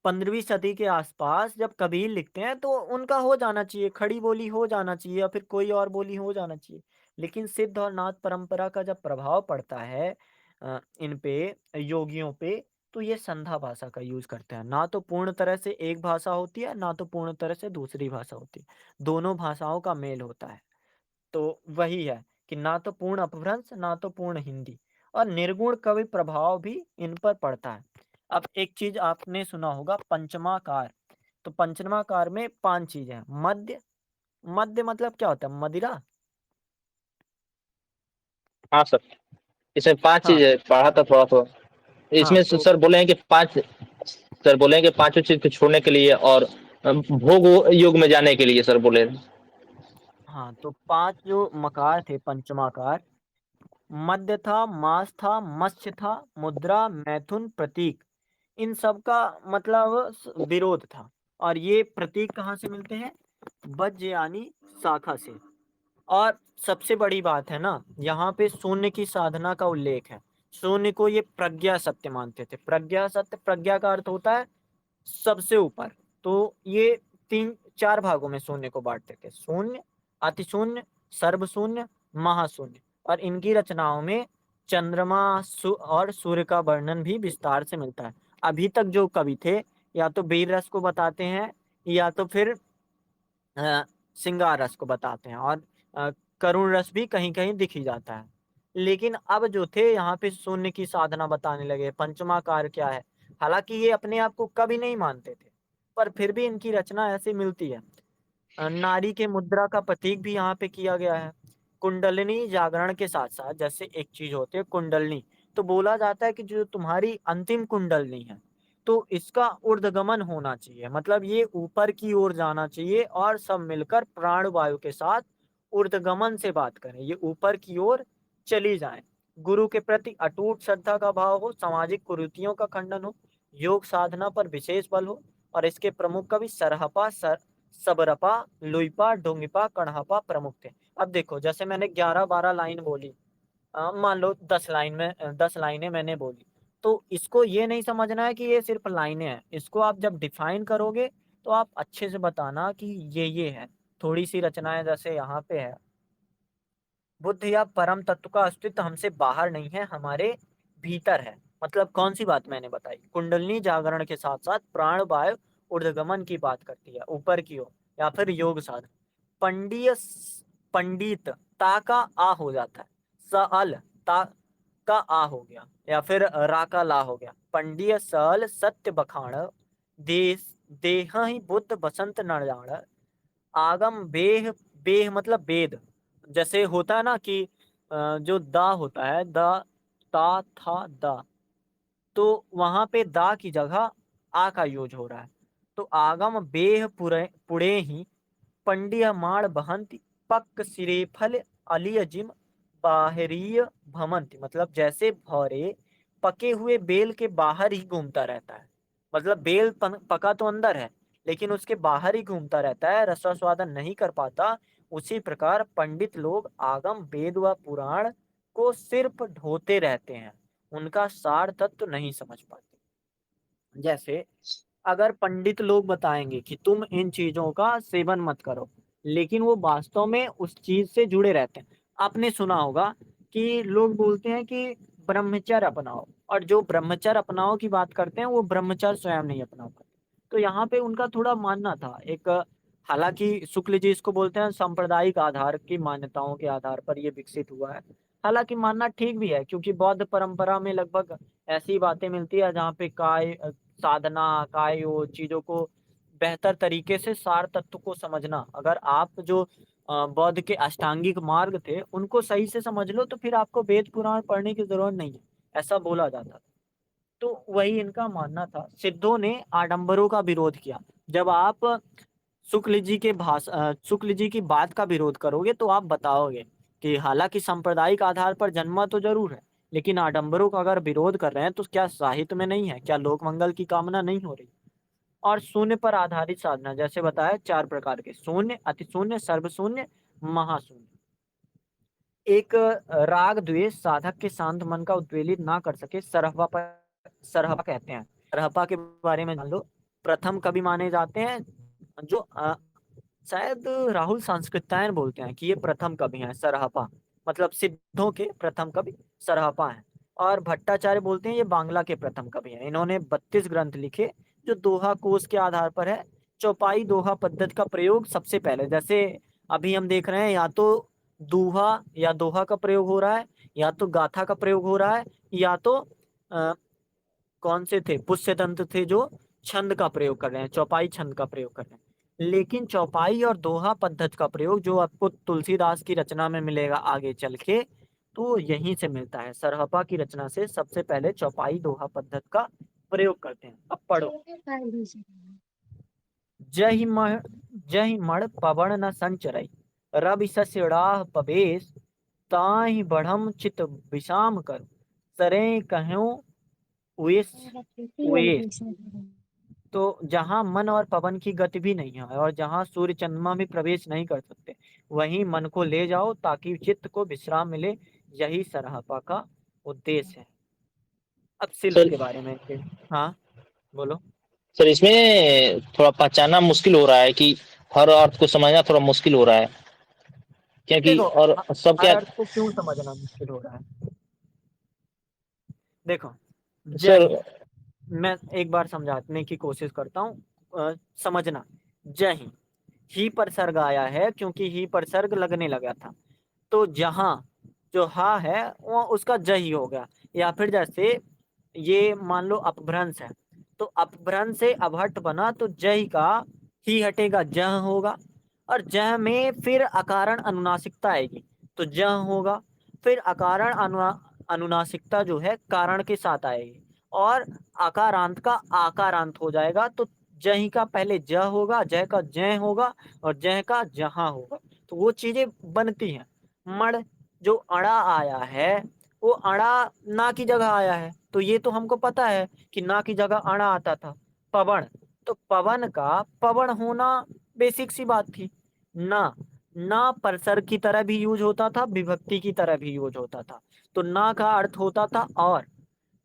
15वीं सदी के आसपास जब कबीर लिखते हैं, तो उनका हो जाना चाहिए, खड़ी बोली हो जाना चाहिए, या फिर कोई और बोली हो जाना चाहिए। लेकिन सिद्ध और नाथ परंपरा का जब प्रभाव पड़ता है इन पे, योगियों पे, तो ये संधा भाषा का यूज करते हैं। ना तो पूर्ण तरह से एक भाषा होती है, ना तो पूर्ण तरह से दूसरी भाषा होती है, दोनों भाषाओं का मेल होता है। तो वही है कि ना तो पूर्ण अपभ्रंश, ना तो पूर्ण हिंदी, और निर्गुण कवि प्रभाव भी इन पर पड़ता है। अब एक चीज आपने सुना होगा, पंचमाकार। तो पंचमाकार में 5 चीजें हैं। मध्य, मध्य मतलब क्या होता है? मदिरा। हाँ सर, इसमें 5 हाँ चीज़ पढ़ा था थोड़ा थोड़ा। हाँ इसमें तो सर बोले हैं कि 5, सर बोले हैं कि पांचों चीज को छोड़ने के लिए और भोग योग में जाने के लिए सर बोले। हाँ, तो 5 जो मकार थे पंचमाकार, मध्य था, मास था, मत्स्य था, मुद्रा, मैथुन, प्रतीक। इन सब का मतलब विरोध था। और ये प्रतीक कहाँ से मिलते हैं? वज्र यानी शाखा से। और सबसे बड़ी बात है ना, यहाँ पे शून्य की साधना का उल्लेख है। शून्य को ये प्रज्ञा सत्य मानते थे। प्रज्ञा सत्य, प्रज्ञा का अर्थ होता है सबसे ऊपर। तो ये 3 4 भागों में शून्य को बांटते थे: शून्य, अति शून्य, सर्व शून्य, महाशून्य। और इनकी रचनाओं में चंद्रमा और सूर्य का वर्णन भी विस्तार से मिलता है। अभी तक जो कवि थे, या तो वीर रस को बताते हैं, या तो फिर अ, श्रृंगार रस को बताते हैं, और करुण रस भी कहीं कहीं दिख ही जाता है। लेकिन अब जो थे यहाँ पे शून्य की साधना बताने लगे। पंचमाकार क्या है? हालांकि ये अपने आप को कवि नहीं मानते थे, पर फिर भी इनकी रचना ऐसे मिलती है। नारी के मुद्रा का प्रतीक भी यहाँ पे किया गया है। कुंडलिनी जागरण के साथ-साथ जैसे एक चीज़ होती है कुंडलिनी, तो बोला जाता है कि जो तुम्हारी अंतिम कुंडलिनी है, तो इसका ऊर्ध्वगमन होना चाहिए। मतलब ये ऊपर की ओर जाना चाहिए और सब मिलकर प्राण वायु के साथ ऊर्ध्वगमन से बात करें, ये ऊपर की ओर चली जाएँ। गुरु के प्रति अटूट श्रद्धा का भाव हो, सामाजिक कुरीतियों का खंडन हो, योग साधना पर विशेष बल हो और इसके प्रमुख कवि सरहपा, सबरपा, लुइपा, डोंगिपा, कण्हपा प्रमुख थे। अब देखो जैसे मैंने 11-12 लाइन बोली, मान लो 10 लाइन में 10 लाइनें मैंने बोली, तो इसको ये नहीं समझना है कि ये सिर्फ़ लाइनें हैं। इसको आप जब डिफ़ाइन करोगे, तो आप अच्छे से बताना कि ये है। थोड़ी-सी रचनाएँ जैसे यहाँ पे है, बुद्ध या परम तत्व का अस्तित्व हमसे बाहर नहीं है, हमारे भीतर है। मतलब कौन-सी बात मैंने बताई? कुंडलिनी जागरण के साथ-साथ प्राण वायु ऊर्ध्वगमन की बात करती है, ऊपर की ओर या फिर योग साधन। पंडीय स पंडित ता का आ हो जाता है। सल ता का आ हो गया या फिर रा का ला हो गया। पंडीय सल सत्य बखान देस देहहि बुद्ध बसंत न जान आगम बेह बेह मतलब वेद। जैसे होता है ना कि जो दा होता है द ता था दा, तो वहाँ पे दा की जगह आ का यूज़ हो रहा है। तो आगम बेह पुड़े ही पंडिय माण बहंति पक सिरे फल अलिय जिम बाहरीय भमंति। मतलब जैसे भौरे पके हुए बेल के बाहर ही घूमता रहता है। मतलब बेल पका तो अंदर है, लेकिन उसके बाहर ही घूमता रहता है, रसास्वादन नहीं कर पाता। उसी प्रकार पंडित लोग आगम वेद व पुराण को सिर्फ ढोते रहते हैं, उनका सार तत्व नहीं समझ पाते। जैसे अगर पंडित लोग बताएँगे कि तुम इन चीज़ों का सेवन मत करो, लेकिन वो वास्तव में उस चीज़ से जुड़े रहते हैं। आपने सुना होगा कि लोग बोलते हैं कि ब्रह्मचर्य अपनाओ और जो ब्रह्मचर्य अपनाओ की बात करते हैं, वो ब्रह्मचर्य स्वयं नहीं अपना पाते। तो यहाँ पे उनका थोड़ा मानना था एक, हालाँकि शुक्ल जी इसको बोलते हैं सांप्रदायिक आधार की मान्यताओं के आधार पर ये विकसित हुआ है। हालाँकि मानना ठीक भी है क्योंकि बौद्ध परंपरा में लगभग ऐसी बातें मिलती है जहाँ पे साधना, काय वो चीज़ों को बेहतर तरीके से सार तत्व को समझना। अगर आप जो बौद्ध के अष्टांगिक मार्ग थे, उनको सही से समझ लो तो फिर आपको वेद पुराण पढ़ने की ज़रूरत नहीं है, ऐसा बोला जाता था। तो वही इनका मानना था। सिद्धों ने आडंबरों का विरोध किया। जब आप शुक्ल जी की बात का विरोध करोगे तो आप बताओगे कि हालाँकि सांप्रदायिक आधार पर जन्मा तो ज़रूर है, लेकिन आडंबरों का अगर विरोध कर रहे हैं तो क्या साहित्य में नहीं है? क्या लोक मंगल की कामना नहीं हो रही? और शून्य पर आधारित साधना जैसे बताया 4 प्रकार के शून्य, अति शून्य, सर्वशून्य, महाशून्य। एक राग द्वेष साधक के शांत मन का उद्वेलित ना कर सके, सरहपा कहते हैं। सरहपा के बारे में जान लो। प्रथम कवि माने जाते हैं जो शायद राहुल सांस्कृत्यायन बोलते हैं कि ये प्रथम कवि हैं सरहपा। मतलब सिद्धों के प्रथम कवि सरहपा हैं। और भट्टाचार्य बोलते हैं ये बांग्ला के प्रथम कवि हैं। इन्होंने 32 ग्रंथ लिखे जो दोहा कोश के आधार पर है। चौपाई दोहा पद्धति का प्रयोग सबसे पहले, जैसे अभी हम देख रहे हैं या तो दूहा या दोहा का प्रयोग हो रहा है, या तो गाथा का प्रयोग हो रहा है, या तो अ, कौन से थे पुष्य तंत्र थे जो छंद का प्रयोग कर रहे हैं, चौपाई छंद का प्रयोग कर रहे हैं। लेकिन चौपाई और दोहा पद्धति का प्रयोग जो आपको तुलसीदास की रचना में मिलेगा आगे चल के, तो यहीं से मिलता है। सरहपा की रचना से सबसे पहले चौपाई दोहा पद्धति का प्रयोग करते हैं। अब पढ़ो। जहि मह जहि मण पवन न संचरई रवि सस्यड़ाह पबेश ताहि बढ़म चित विषाम कर सरे कह्यों उएस उएस। तो जहाँ मन और पवन की गति भी नहीं है और जहाँ सूर्य चंद्रमा भी प्रवेश नहीं कर सकते, वहीं मन को ले जाओ ताकि चित्त को विश्राम मिले। यही सरहपा का उद्देश्य है। अब शिल्प सर के बारे में फिर, हाँ बोलो। सर इसमें थोड़ा पहचानना मुश्किल हो रहा है कि हर अर्थ को समझना थोड़ा मुश्किल हो रहा है क्योंकि देखो और सब हर क्या। अर्थ को क्यों समझना मुश्किल हो रहा है? देखो, जय सर हिंद। मैं एक बार समझाने की कोशिश करता हूँ, समझना। जय हिंद, ही पर सर्ग आया है क्योंकि ही पर सर्ग लगने लगा था। तो जहाँ जो हा है वो उसका ज ही हो गया। या फिर जैसे ये मान लो अपभ्रंश है, तो अपभ्रंश से अभट्ट बना तो जय का ही हटेगा, जह होगा। और जह में फिर अकारण अनुनासिकता आएगी, तो ज होगा। फिर अकारण अनुनासिकता जो है कारण के साथ आएगी, और आकारांत का आकारांत हो जाएगा। तो जही का पहले ज होगा, जय का जय होगा, और जय का जहां होगा। तो वो चीजें बनती हैं। मण जो अड़ा आया है, वो अड़ा ना की जगह आया है, तो ये तो हमको पता है कि ना की जगह अड़ा आता था। पवन, तो पवन का पवन होना बेसिक सी बात थी। ना, ना परसर की तरह भी यूज होता था, विभक्ति की तरह भी यूज होता था। तो ना का अर्थ होता था और।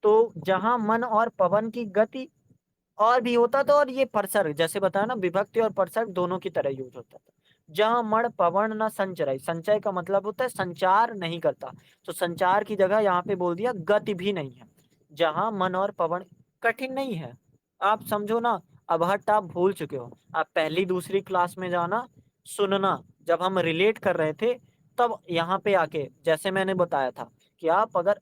तो जहां मन और पवन की गति और भी होता था, और ये परसर जैसे बताया ना, विभक्ति और परसर दोनों की तरह यूज होता था। जहां मण पवन न संचरई, संचय का मतलब होता है संचार नहीं करता, तो संचार की जगह यहाँ पे बोल दिया गति भी नहीं है। जहां मन और पवन, कठिन नहीं है, आप समझो ना। अबहट्ट आप भूल चुके हो, आप पहली दूसरी क्लास में जाना, सुनना, जब हम रिलेट कर रहे थे, तब यहाँ पे आके जैसे मैंने बताया था कि आप अगर,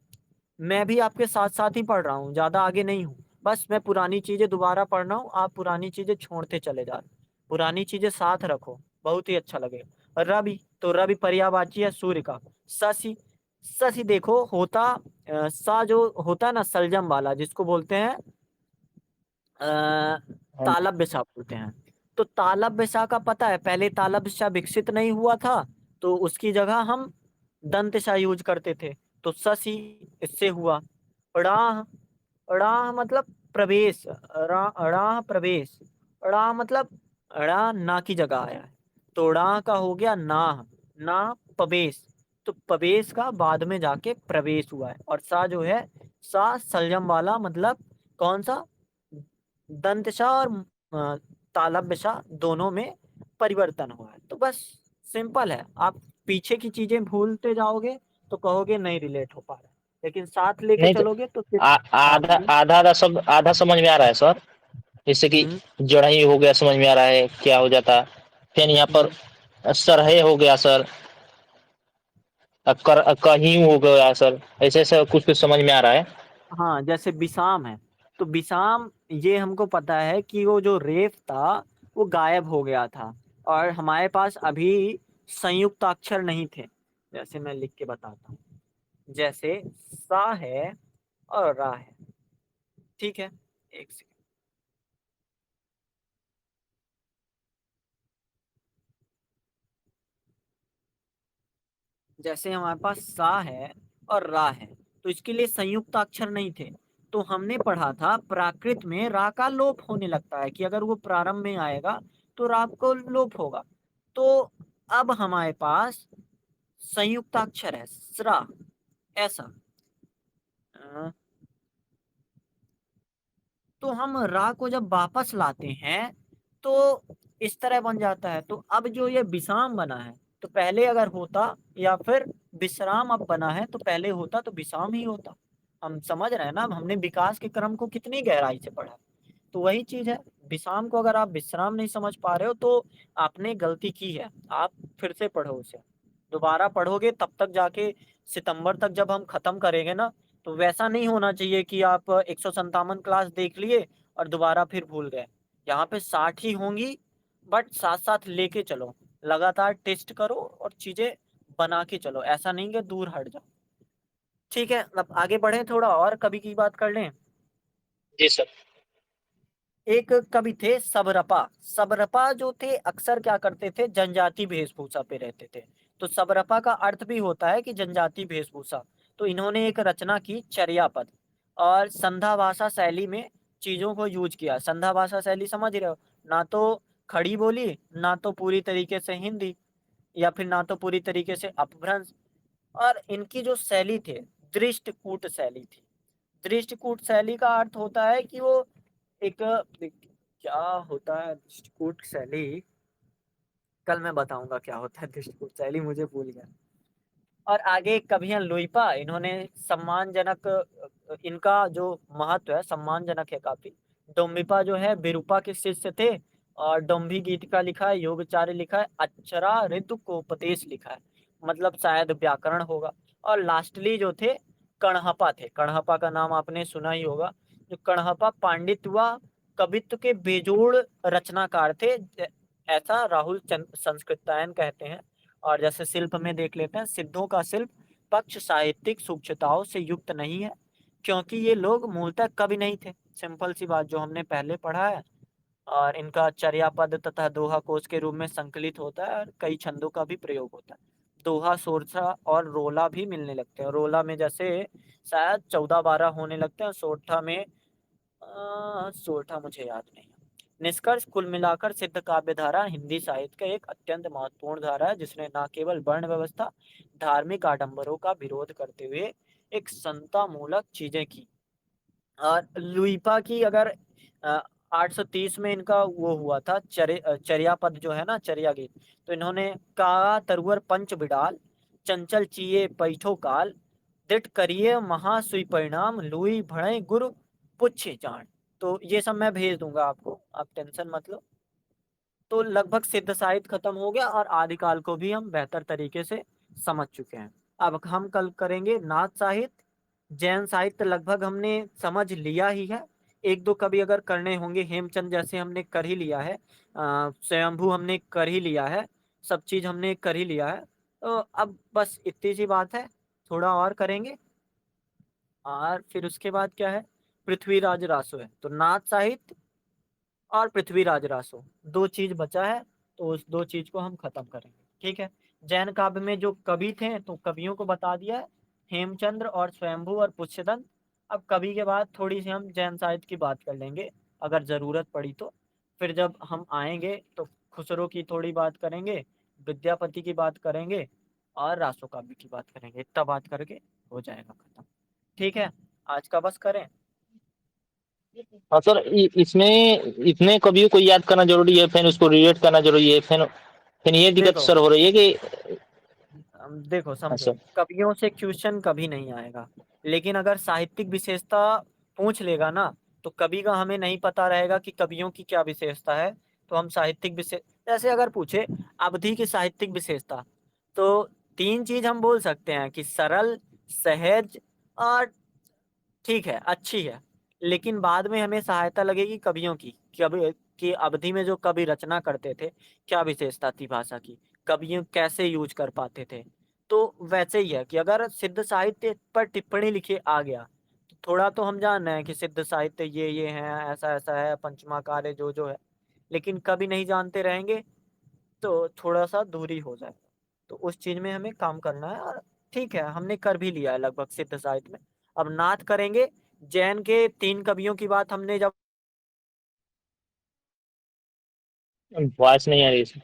मैं भी आपके साथ साथ ही पढ़ रहा हूँ, ज्यादा आगे नहीं हूँ, बस मैं पुरानी चीजें दोबारा पढ़ रहा हूँ, आप पुरानी चीजें छोड़ते चले जा रहे हो। पुरानी चीजें साथ रखो, बहुत ही अच्छा लगेगा। और रवि, तो रवि पर्यायवाची है सूर्य का। शशि, शशि देखो होता सा जो होता है ना सलजम वाला, जिसको बोलते हैं अ, हाँ जी। तालब बिसा बोलते हैं। तो तालब बिसा का पता है, पहले तालब बिसा विकसित नहीं हुआ था, तो उसकी जगह हम दंत सा यूज करते थे। तो शशि इससे हुआ। राह, राह मतलब प्रवेश, राह प्रवेश, राह मतलब रा ना की जगह आया है, तो राह का हो गया नाह, ना प्रवेश। तो प्रवेश का बाद में जाके प्रवेश हुआ है। और सा जो है, सा सलजम वाला, मतलब कौन सा, दंतशा और तालव्यशा दोनों में परिवर्तन हुआ है। तो बस सिंपल है। आप पीछे की चीजें भूलते जाओगे तो कहोगे नहीं रिलेट हो पा रहा है, लेकिन साथ लेके नहीं तो चलोगे तो फिर। हाँ आधा बोलिए। आधा आधा सब आधा समझ में आ रहा है सर। जैसे कि हम्म। जड़ही हो गया, समझ में आ रहा है क्या हो जाता। फिर यहाँ पर हम्म। सरहे हो गया सर, कहीं हो गया सर, ऐसे ऐसे कुछ कुछ समझ में आ रहा है। हाँ, जैसे विषाम है, तो विषाम ये हमको पता है कि वो जो रेफ था वो गायब हो गया था, और हमारे पास अभी संयुक्त अक्षर नहीं थे। जैसे मैं लिख के बताता हूँ, जैसे सा है और रा है। ठीक है, एक सेकंड। जैसे हमारे पास सा है और रा है, तो इसके लिए संयुक्त अक्षर नहीं थे। तो हमने पढ़ा था प्राकृत में रा का लोप होने लगता है, कि अगर वो प्रारंभ में आएगा तो रा को लोप होगा। तो अब हमारे पास संयुक्त अक्षर है स्रा, ऐसा। अ, तो हम रा को जब वापस लाते हैं तो इस तरह बन जाता है। तो अब जो ये विषाम बना है, तो पहले अगर होता, या फिर विश्राम अब बना है, तो पहले होता तो विषाम ही होता। हम समझ रहे हैं ना, अब हमने विकास के क्रम को कितनी गहराई से पढ़ा। तो वही चीज है, विषाम को अगर आप विश्राम नहीं समझ पा रहे हो तो आपने गलती की है। आप फिर से पढ़ो उसे, दोबारा पढ़ोगे तब तक जाके, सितंबर तक जब हम खत्म करेंगे ना, तो वैसा नहीं होना चाहिए कि आप 157 क्लास देख लिए और दोबारा फिर भूल गए। यहाँ पे 60 ही होंगी, बट साथ साथ लेके चलो, लगातार टेस्ट करो और चीजें बना के चलो, ऐसा नहीं कि दूर हट जाओ। ठीक है, अब आगे बढ़े, थोड़ा और कवि की बात कर लें। जी सर। एक कवि थे सबरपा। सबरपा जो थे अक्सर क्या करते थे, जनजाति वेशभूषा पे रहते थे। तो सबरपा का अर्थ भी होता है कि जनजाति वेशभूषा। तो इन्होंने एक रचना की चर्या पद, और संधा भाषा शैली में चीजों को यूज किया। संधा भाषा शैली समझ रहे हो, ना तो खड़ी बोली, ना तो पूरी तरीके से हिंदी, या फिर ना तो पूरी तरीके से अपभ्रंश। और इनकी जो शैली थी, दृष्टकूट शैली थी। दृष्टकूट शैली का अर्थ होता है कि वो एक, क्या होता है दृष्टिकूट शैली, कल मैं बताऊंगा क्या होता है दृष्टिकूट शैली, मुझे भूल गया। और आगे कवियां लुइपा, इन्होंने सम्मानजनक, इनका जो महत्व है सम्मानजनक है काफी। डोम्बिपा जो है बिरूपा के शिष्य थे, और डोम्भी गीतिका लिखा है, योगचार्य लिखा है, अक्षरा ऋतु को उपदेश लिखा है, मतलब शायद व्याकरण होगा। और लास्टली जो थे कणहपा थे। कणहपा का नाम आपने सुना ही होगा। जो कणहपा पांडित्य व कवित्व के बेजोड़ रचनाकार थे, ऐसा राहुल चंद संस्कृतायन कहते हैं। और जैसे शिल्प में देख लेते हैं, सिद्धों का शिल्प पक्ष साहित्यिक सूक्ष्मताओं से युक्त नहीं है, क्योंकि ये लोग मूलतः कवि नहीं थे। सिंपल सी बात जो हमने पहले पढ़ा है। और इनका चर्यापद तथा दोहा कोश के रूप में संकलित होता है, और कई छंदों का भी प्रयोग होता है। दोहा, सोरठा और रोला भी मिलने लगते हैं। रोला में जैसे शायद 14-12 होने लगते हैं, और सोरठा में सोरठा मुझे याद नहीं है। निष्कर्ष, कुल मिलाकर सिद्ध काव्य धारा हिंदी साहित्य का एक अत्यंत महत्वपूर्ण धारा है, जिसने न केवल वर्ण व्यवस्था, धार्मिक आडंबरों का विरोध करते हुए एक समता मूलक चीजें की। और लुइपा की अगर 830 में इनका वो हुआ था, चर्या पद जो है ना, चर्या गीत, तो इन्होंने का तरुवर पंच बिडाल, चंचल चिए पैठो काल, दिट करिए महासुई परिणाम, लुई भणे गुरु पुच्छे जान। तो ये सब मैं भेज दूंगा आपको, आप टेंशन मत लो। तो लगभग सिद्ध साहित्य खत्म हो गया, और आदिकाल को भी हम बेहतर तरीके से समझ चुके हैं। अब हम कल करेंगे नाथ साहित्य। जैन साहित्य लगभग हमने समझ लिया ही है। एक दो कवि अगर करने होंगे, हेमचंद जैसे हमने कर ही लिया है, स्वयंभू हमने कर ही लिया है, सब चीज हमने कर ही लिया है। तो अब बस इतनी सी बात है, थोड़ा और करेंगे। और फिर उसके बाद क्या है, पृथ्वीराज रासो है। तो नाथ साहित्य और पृथ्वीराज रासो, दो चीज बचा है। तो उस दो चीज को हम खत्म करेंगे, ठीक है। जैन काव्य में जो कवि थे, तो कवियों को बता दिया है, हेमचंद्र और स्वयंभू और पुष्यदंत। अब कवि के बाद थोड़ी सी हम जैन साहित्य की बात कर लेंगे, अगर जरूरत पड़ी तो। फिर जब हम आएंगे तो खुसरो की थोड़ी बात करेंगे, विद्यापति की बात करेंगे, और रासो काव्य की बात करेंगे। इतना बात करके हो जाएगा खत्म, ठीक है। आज का बस करें। हाँ सर, इसमें इतने कवियों को याद करना जरूरी है, फिर उसको रिलेट करना जरूरी है, फिर ये दिक्कत देखो सर हो रही है कि। देखो हाँ समझो, सर। कवियों से क्वेश्चन कभी नहीं आएगा, लेकिन अगर साहित्यिक विशेषता पूछ लेगा ना, तो कवि का हमें नहीं पता रहेगा कि कवियों की क्या विशेषता है। तो हम साहित्यिक विशेष, जैसे अगर पूछे अवधि की साहित्यिक विशेषता, तो तीन चीज हम बोल सकते हैं कि सरल, सहज, और ठीक है, अच्छी है। लेकिन बाद में हमें सहायता लगेगी कवियों की, कि अवधि में जो कवि रचना करते थे, क्या विशेषता थी भाषा की, कवियों कैसे यूज कर पाते थे। तो वैसे ही है कि अगर सिद्ध साहित्य पर टिप्पणी लिखे आ गया, तो थोड़ा तो हम जान रहे हैं कि सिद्ध साहित्य ये है, ऐसा ऐसा है, पंचमाकार है, जो है। लेकिन कभी नहीं जानते रहेंगे, तो थोड़ा सा दूरी हो जाए। तो उस चीज में हमें काम करना है, और ठीक है, हमने कर भी लिया है लगभग सिद्ध साहित्य में। अब नाथ करेंगे। जैन के तीन कवियों की बात हमने जब वॉइस नहीं आ रही है सर।